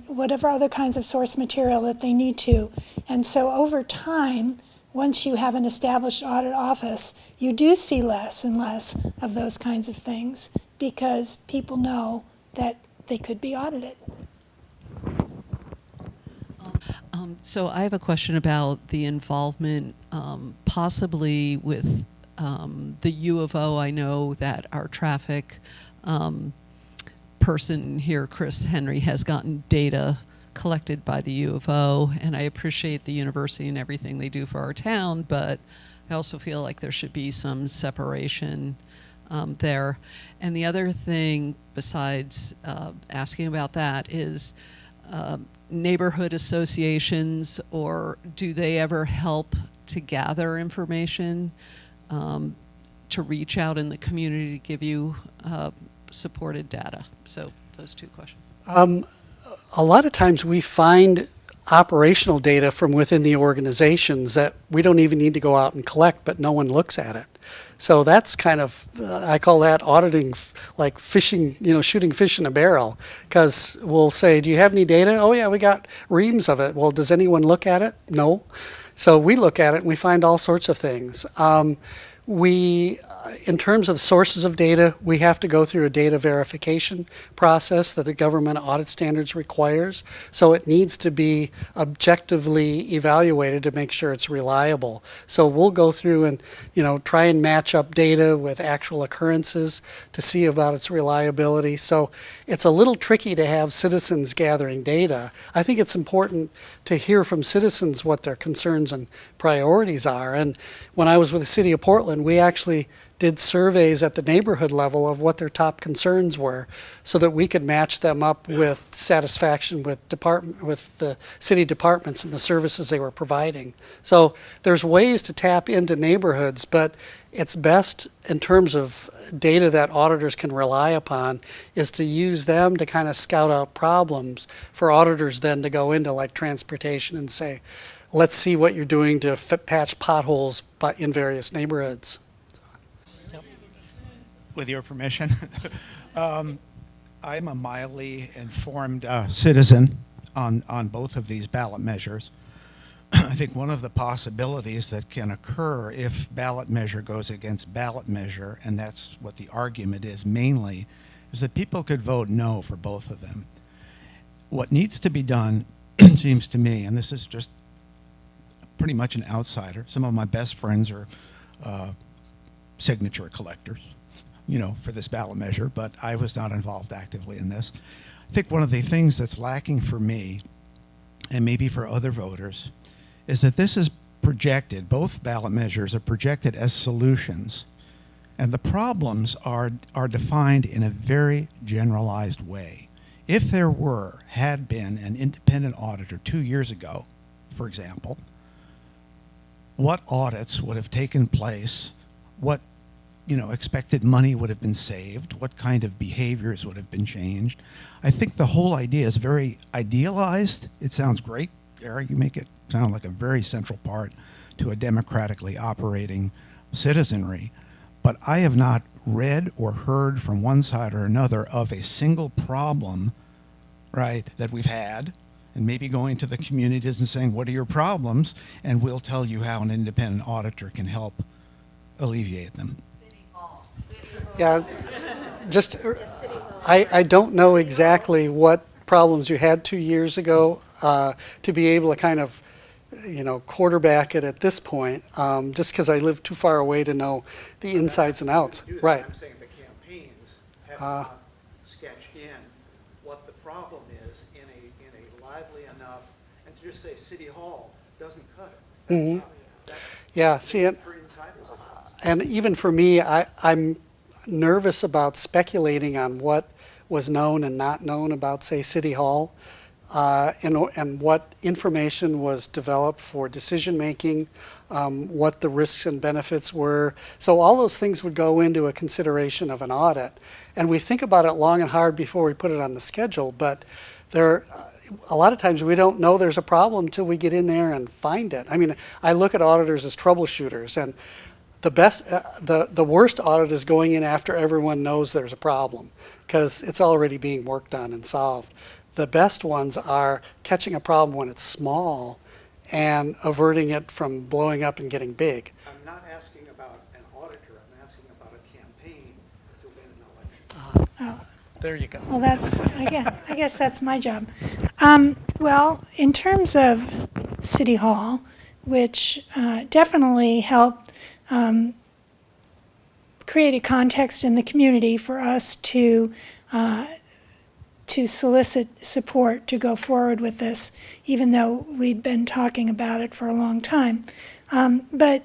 whatever other kinds of source material that they need to. And so over time, once you have an established audit office, you do see less and less of those kinds of things, because people know that they could be audited. So I have a question about the involvement, possibly with the U of O. I know that our traffic person here, Chris Henry, has gotten data collected by the U of O, and I appreciate the university and everything they do for our town, but I also feel like there should be some separation there. And the other thing, besides asking about that, is neighborhood associations, or do they ever help to gather information, to reach out in the community to give you supported data? So those two questions. A lot of times we find operational data from within the organizations that we don't even need to go out and collect, but no one looks at it. So that's kind of, I call that auditing, like fishing, shooting fish in a barrel, because we'll say, do you have any data? Oh yeah, we got reams of it. Well, does anyone look at it? No. So we look at it and we find all sorts of things. In terms of sources of data, we have to go through a data verification process that the government audit standards requires. So it needs to be objectively evaluated to make sure it's reliable. So we'll go through and, try and match up data with actual occurrences to see about its reliability. So it's a little tricky to have citizens gathering data. I think it's important to hear from citizens what their concerns and priorities are. And when I was with the city of Portland, we actually did surveys at the neighborhood level of what their top concerns were, so that we could match them up with satisfaction with the city departments and the services they were providing. So there's ways to tap into neighborhoods, but it's best in terms of data that auditors can rely upon is to use them to kind of scout out problems for auditors then to go into like transportation and say, let's see what you're doing to patch potholes in various neighborhoods. With your permission, I'm a mildly informed citizen on both of these ballot measures. I think one of the possibilities that can occur if ballot measure goes against ballot measure, and that's what the argument is mainly, is that people could vote no for both of them. What needs to be done, seems to me, and this is just pretty much an outsider, some of my best friends are signature collectors, you know, for this ballot measure, but I was not involved actively in this. I think one of the things that's lacking for me, and maybe for other voters, is that this is projected, both ballot measures are projected as solutions, and the problems are defined in a very generalized way. If there had been an independent auditor 2 years ago, for example, what audits would have taken place, what expected money would have been saved, what kind of behaviors would have been changed. I think the whole idea is very idealized. It sounds great, Gary, you make it sound like a very central part to a democratically operating citizenry. But I have not read or heard from one side or another of a single problem, right, that we've had, and maybe going to the communities and saying, what are your problems? And we'll tell you how an independent auditor can help alleviate them. Yeah, I don't know exactly what problems you had 2 years ago to be able to kind of, quarterback it at this point, just because I live too far away to know the insides and outs. Right. I'm saying the campaigns have not sketched in what the problem is in a lively enough, and to just say City Hall doesn't cut it. Mm-hmm. Yeah, see it. And even for me, I'm nervous about speculating on what was known and not known about, say, City Hall, and what information was developed for decision making, what the risks and benefits were. So all those things would go into a consideration of an audit. And we think about it long and hard before we put it on the schedule, but a lot of times we don't know there's a problem until we get in there and find it. I mean, I look at auditors as troubleshooters, and the worst audit is going in after everyone knows there's a problem because it's already being worked on and solved. The best ones are catching a problem when it's small and averting it from blowing up and getting big. I'm not asking about an auditor, I'm asking about a campaign to win an election. There you go. Well, I guess that's my job. Well, in terms of City Hall, which definitely helped create a context in the community for us to solicit support to go forward with this, even though we'd been talking about it for a long time. But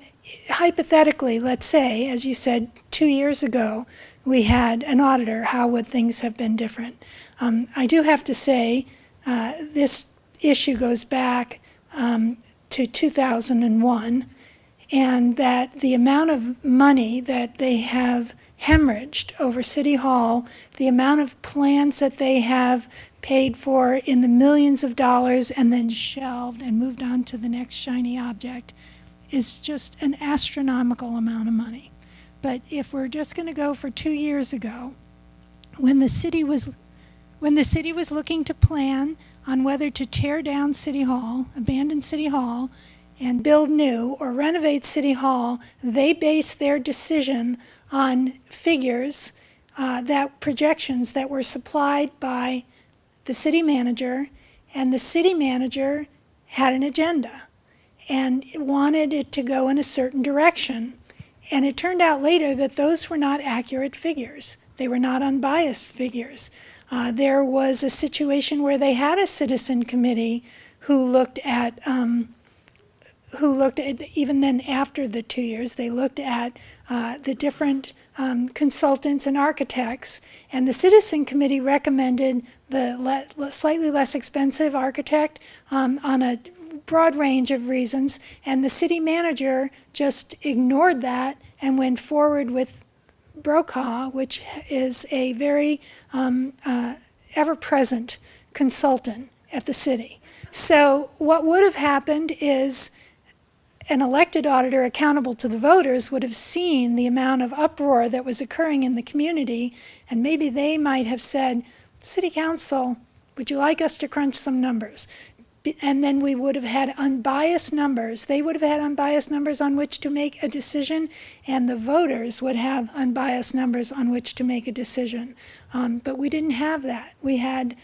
hypothetically, let's say, as you said, 2 years ago, we had an auditor, how would things have been different? I do have to say, this issue goes back to 2001, and that the amount of money that they have hemorrhaged over City Hall, the amount of plans that they have paid for in the millions of dollars and then shelved and moved on to the next shiny object is just an astronomical amount of money. But if we're just going to go for 2 years ago, when the city was looking to plan on whether to tear down City Hall, abandon City Hall, and build new or renovate City Hall, they based their decision on figures, projections that were supplied by the city manager, and the city manager had an agenda and wanted it to go in a certain direction. And it turned out later that those were not accurate figures. They were not unbiased figures. There was a situation where they had a citizen committee who looked at, even then after the 2 years, they looked at the different consultants and architects, and the citizen committee recommended the slightly less expensive architect on a broad range of reasons, and the city manager just ignored that and went forward with Brokaw, which is a very ever-present consultant at the city. So what would have happened is an elected auditor accountable to the voters would have seen the amount of uproar that was occurring in the community, and maybe they might have said, City Council, would you like us to crunch some numbers? And then we would have had unbiased numbers. They would have had unbiased numbers on which to make a decision, and the voters would have unbiased numbers on which to make a decision. But we didn't have that. We had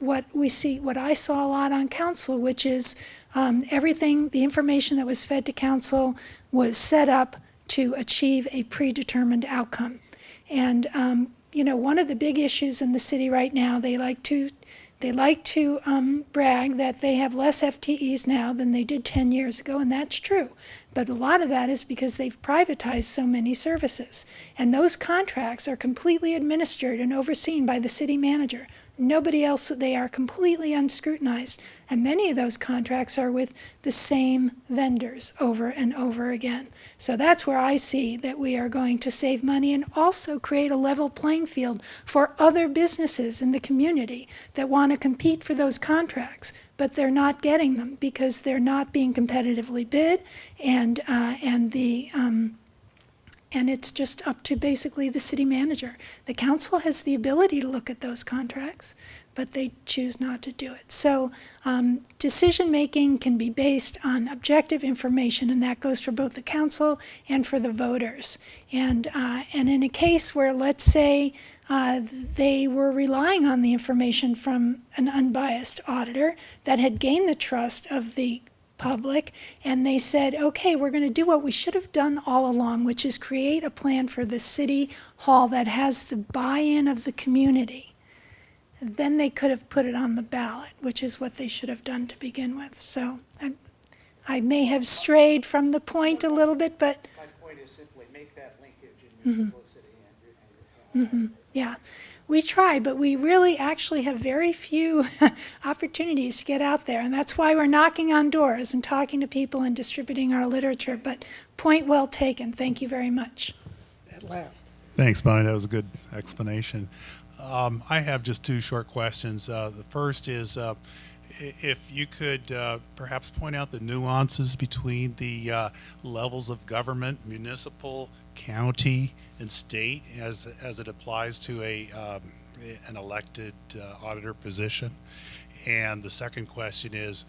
what I saw a lot on council, which is everything, the information that was fed to council was set up to achieve a predetermined outcome. And one of the big issues in the city right now, they like to brag that they have less FTEs now than they did 10 years ago, and that's true. But a lot of that is because they've privatized so many services. And those contracts are completely administered and overseen by the city manager. Nobody else, they are completely unscrutinized. And many of those contracts are with the same vendors over and over again. So that's where I see that we are going to save money and also create a level playing field for other businesses in the community that want to compete for those contracts, but they're not getting them because they're not being competitively bid, and it's just up to basically the city manager. The council has the ability to look at those contracts, but they choose not to do it. So decision-making can be based on objective information, and that goes for both the council and for the voters. And in a case where, let's say, they were relying on the information from an unbiased auditor that had gained the trust of the public, and they said, okay, we're going to do what we should have done all along, which is create a plan for the city hall that has the buy-in of the community. Then they could have put it on the ballot, which is what they should have done to begin with. So I may have strayed from the point a little bit, but My point is simply make that linkage in your publicity and yeah, we try, but we really actually have very few opportunities to get out there, and that's why we're knocking on doors and talking to people and distributing our literature. But point well taken. Thank you very much. At last. Thanks, Bonnie. That was a good explanation. I have just two short questions. The first is if you could perhaps point out the nuances between the levels of government, municipal, county, and state as it applies to an elected auditor position. And the second question is,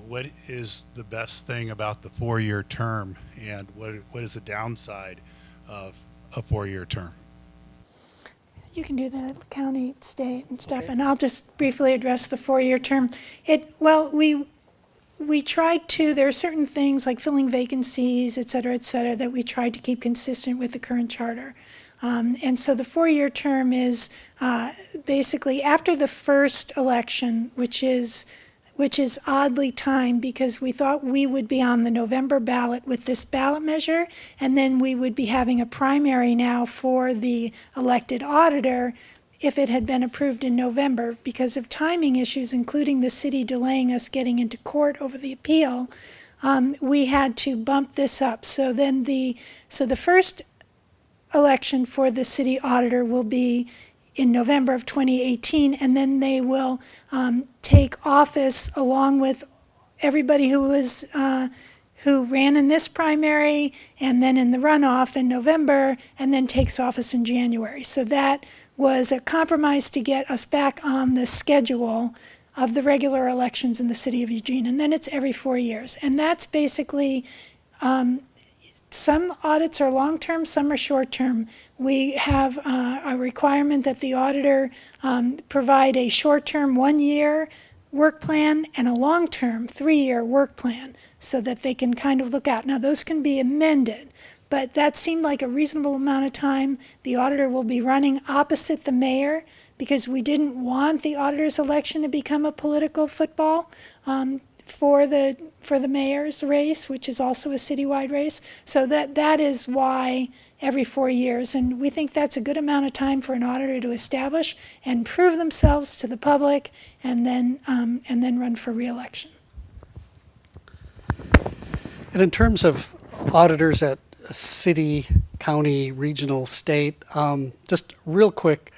what is the best thing about the 4-year term, and what is the downside of a 4-year term? You can do the county, state, and stuff, and I'll just briefly address the 4-year term. We tried to, there are certain things like filling vacancies, et cetera, that we tried to keep consistent with the current charter. And so the 4-year term is basically after the first election, which is oddly timed because we thought we would be on the November ballot with this ballot measure, and then we would be having a primary now for the elected auditor if it had been approved in November. Because of timing issues, including the city delaying us getting into court over the appeal, we had to bump this up. So then the first election for the city auditor will be in November of 2018, and then they will take office along with everybody who ran in this primary and then in the runoff in November, and then takes office in January. So that was a compromise to get us back on the schedule of the regular elections in the city of Eugene, and then it's every 4 years. And that's basically, some audits are long-term, some are short-term. We have a requirement that the auditor provide a short-term 1-year work plan and a long-term 3-year work plan so that they can kind of look out. Now, those can be amended, but that seemed like a reasonable amount of time. The auditor will be running opposite the mayor because we didn't want the auditor's election to become a political football for the mayor's race, which is also a citywide race. So that is why every 4 years. And we think that's a good amount of time for an auditor to establish and prove themselves to the public, and then run for re-election. And in terms of auditors at city, county, regional, state, just real quick,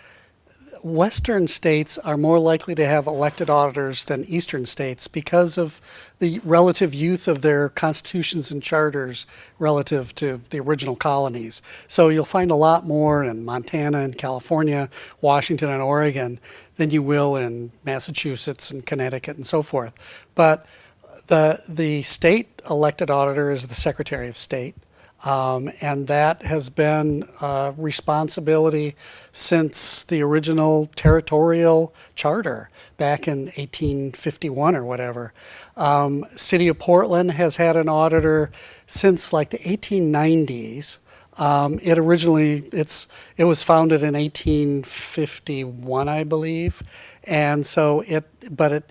Western states are more likely to have elected auditors than Eastern states because of the relative youth of their constitutions and charters relative to the original colonies. So you'll find a lot more in Montana and California, Washington and Oregon than you will in Massachusetts and Connecticut and so forth. But the state elected auditor is the Secretary of State. And that has been a responsibility since the original territorial charter back in 1851 or whatever. City of Portland has had an auditor since like the 1890s. It was founded in 1851, I believe. And so it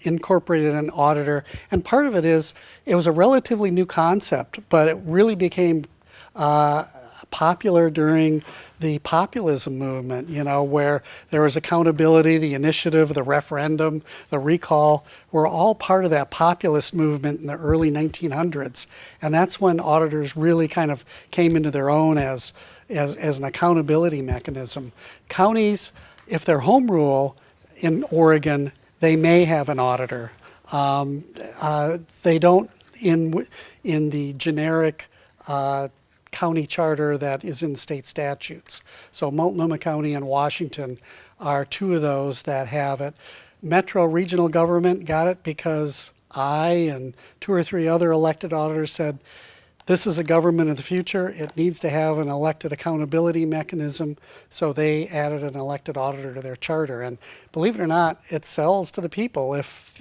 incorporated an auditor. And part of it is, it was a relatively new concept, but it really became popular during the populism movement, where there was accountability, the initiative, the referendum, the recall, were all part of that populist movement in the early 1900s. And that's when auditors really kind of came into their own as an accountability mechanism. Counties, if they're home rule in Oregon, they may have an auditor. They don't in the generic county charter that is in state statutes. So Multnomah County and Washington are two of those that have it. Metro regional government got it because I and 2 or 3 other elected auditors said, this is a government of the future. It needs to have an elected accountability mechanism. So they added an elected auditor to their charter. And believe it or not, it sells to the people. If,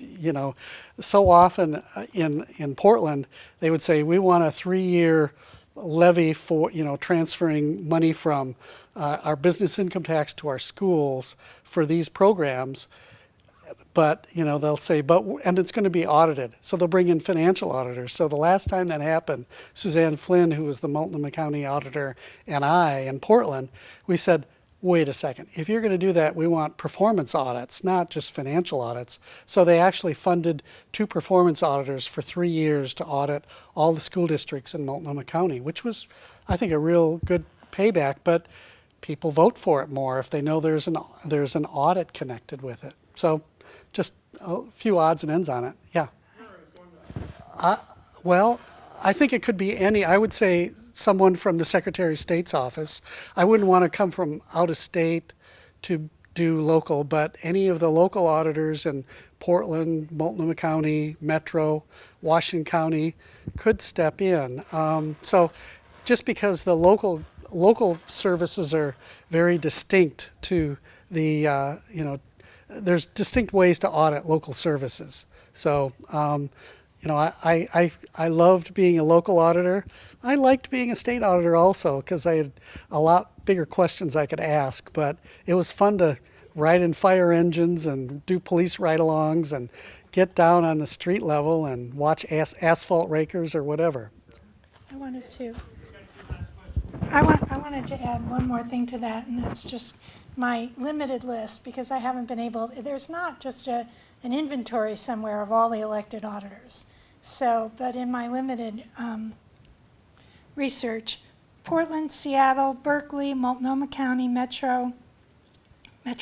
so often in Portland, they would say, we want a 3-year levy for, transferring money from our business income tax to our schools for these programs. But, they'll say, and it's going to be audited. So they'll bring in financial auditors. So the last time that happened, Suzanne Flynn, who was the Multnomah County auditor, and I in Portland, we said, wait a second, if you're going to do that, we want performance audits, not just financial audits. So they actually funded 2 performance auditors for 3 years to audit all the school districts in Multnomah County, which was, I think, a real good payback. But people vote for it more if they know there's an audit connected with it. So just a few odds and ends on it. Yeah. Well, I think it could be any. I would say someone from the Secretary of State's office. I wouldn't want to come from out of state to do local, but any of the local auditors in Portland, Multnomah County, Metro, Washington County could step in. So just because the local services are very distinct to the, there's distinct ways to audit local services. So, I loved being a local auditor. I liked being a state auditor also because I had a lot bigger questions I could ask, but it was fun to ride in fire engines and do police ride-alongs and get down on the street level and watch asphalt rakers or whatever. I wanted to add one more thing to that, and that's just my limited list, because I haven't been able, there's not just an inventory somewhere of all the elected auditors. So, but in my limited research, Portland, Seattle, Berkeley, Multnomah County, Metro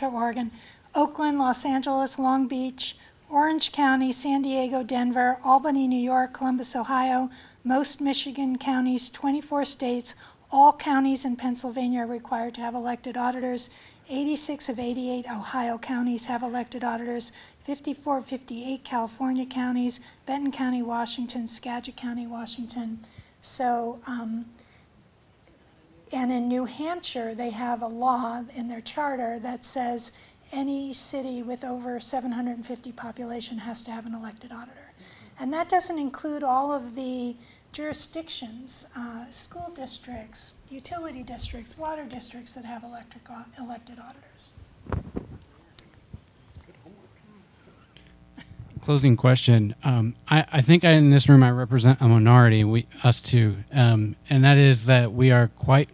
Oregon, Oakland, Los Angeles, Long Beach, Orange County, San Diego, Denver, Albany, New York, Columbus, Ohio, most Michigan counties, 24 states, all counties in Pennsylvania are required to have elected auditors. 86 of 88 Ohio counties have elected auditors, 54 of 58 California counties, Benton County, Washington, Skagit County, Washington. So, and in New Hampshire, they have a law in their charter that says any city with over 750 population has to have an elected auditor. And that doesn't include all of the jurisdictions, school districts, utility districts, water districts that have elected auditors. Closing question. I think in this room I represent a minority, us two, and that is that we are quite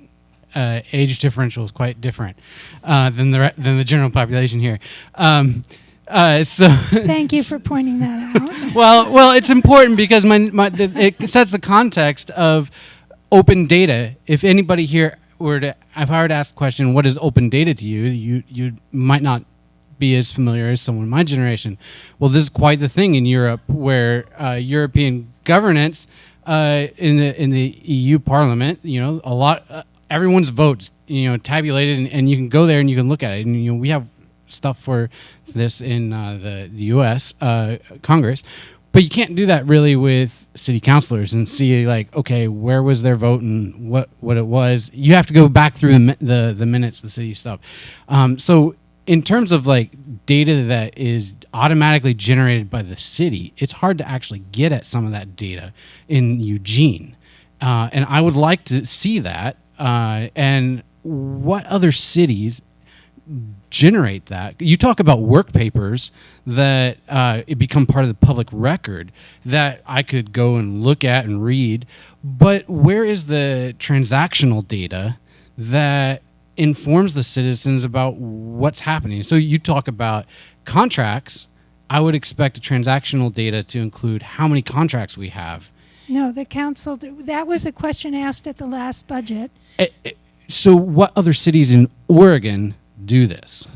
age differential is quite different than the general population here. So Thank you for pointing that out. well, it's important because it sets the context of open data. If anybody here if I were to ask the question, what is open data to you, you might not be as familiar as someone in my generation. Well, this is quite the thing in Europe, where European governance in the EU Parliament, everyone's votes, tabulated, and you can go there and you can look at it. And we have stuff for this in the U.S. Congress, but you can't do that really with city councilors and see okay, where was their vote and what it was. You have to go back through the minutes, the city stuff. So in terms of data that is automatically generated by the city, it's hard to actually get at some of that data in Eugene, and I would like to see that. And what other cities generate that? You talk about work papers that it become part of the public record that I could go and look at and read, but where is the transactional data that informs the citizens about what's happening? So you talk about contracts. I would expect the transactional data to include how many contracts we have. No, the council, that was a question asked at the last budget. So what other cities in Oregon do this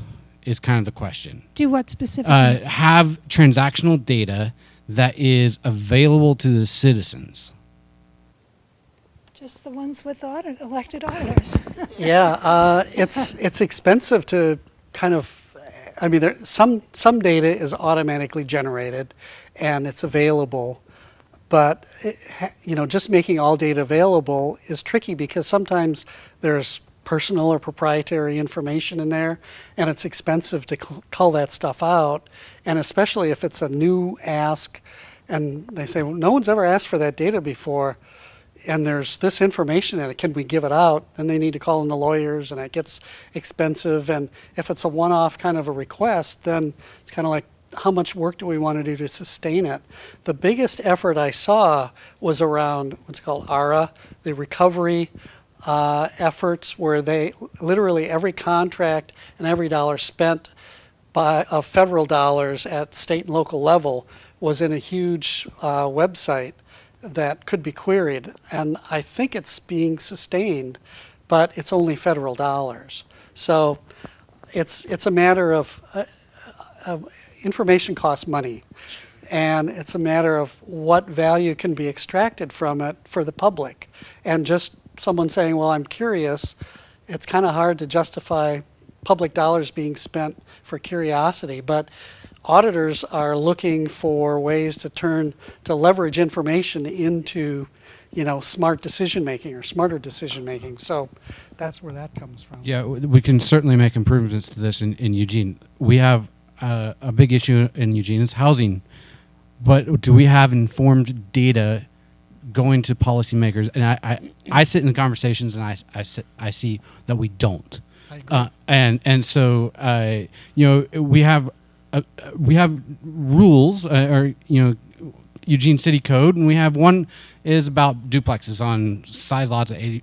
is kind of the question. Do what specifically? Have transactional data that is available to the citizens. Just the ones with elected auditors. Yeah, it's expensive to kind of, some data is automatically generated and it's available, but just making all data available is tricky because sometimes there's personal or proprietary information in there, and it's expensive to cull that stuff out, and especially if it's a new ask, and they say, well, no one's ever asked for that data before, and there's this information in it, can we give it out? Then they need to call in the lawyers, and it gets expensive, and if it's a one-off kind of a request, then it's kind of like, how much work do we want to do to sustain it? The biggest effort I saw was around what's called ARA, the recovery efforts, where they literally every contract and every dollar spent of federal dollars at state and local level was in a huge website that could be queried, and I think it's being sustained, but it's only federal dollars. So it's a matter of information costs money, and it's a matter of what value can be extracted from it for the public. And just someone saying, well, I'm curious, it's kind of hard to justify public dollars being spent for curiosity, but auditors are looking for ways to leverage information into, smart decision making or smarter decision making. So that's where that comes from. Yeah, we can certainly make improvements to this in Eugene. We have a big issue in Eugene, it's housing, but do we have informed data going to policymakers? And I sit in the conversations and I see that we don't. And so we have rules or Eugene City Code, and we have one is about duplexes on size lots of 80.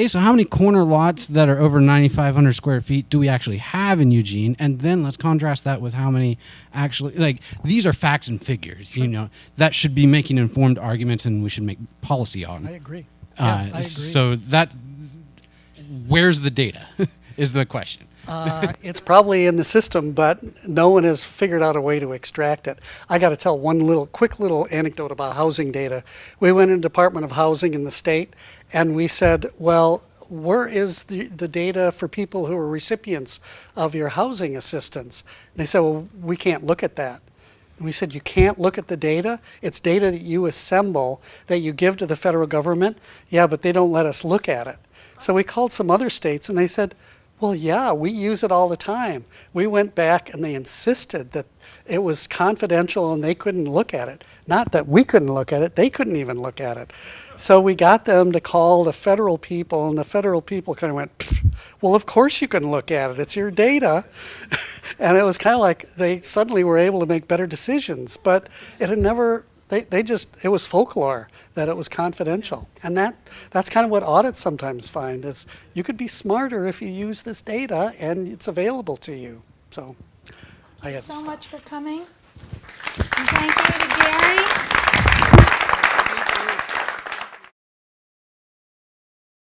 So how many corner lots that are over 9,500 square feet do we actually have in Eugene? And then let's contrast that with how many actually, these are facts and figures, Sure. that should be making informed arguments, and we should make policy on. I agree. I agree. So where's the data is the question. It's probably in the system, but no one has figured out a way to extract it. I got to tell one quick little anecdote about housing data. We went in the Department of Housing in the state, and we said, well, where is the data for people who are recipients of your housing assistance? And they said, well, we can't look at that. And we said, you can't look at the data? It's data that you assemble, that you give to the federal government? Yeah, but they don't let us look at it. So we called some other states, and they said, well, yeah, we use it all the time. We went back and they insisted that it was confidential and they couldn't look at it. Not that we couldn't look at it, they couldn't even look at it. So we got them to call the federal people, and the federal people kind of went, well, of course you can look at it, it's your data. And it was kind of like they suddenly were able to make better decisions, but it had never They just, it was folklore that it was confidential. And that's kind of what audits sometimes find is you could be smarter if you use this data and it's available to you. So I Thank you had to so stop. much for coming.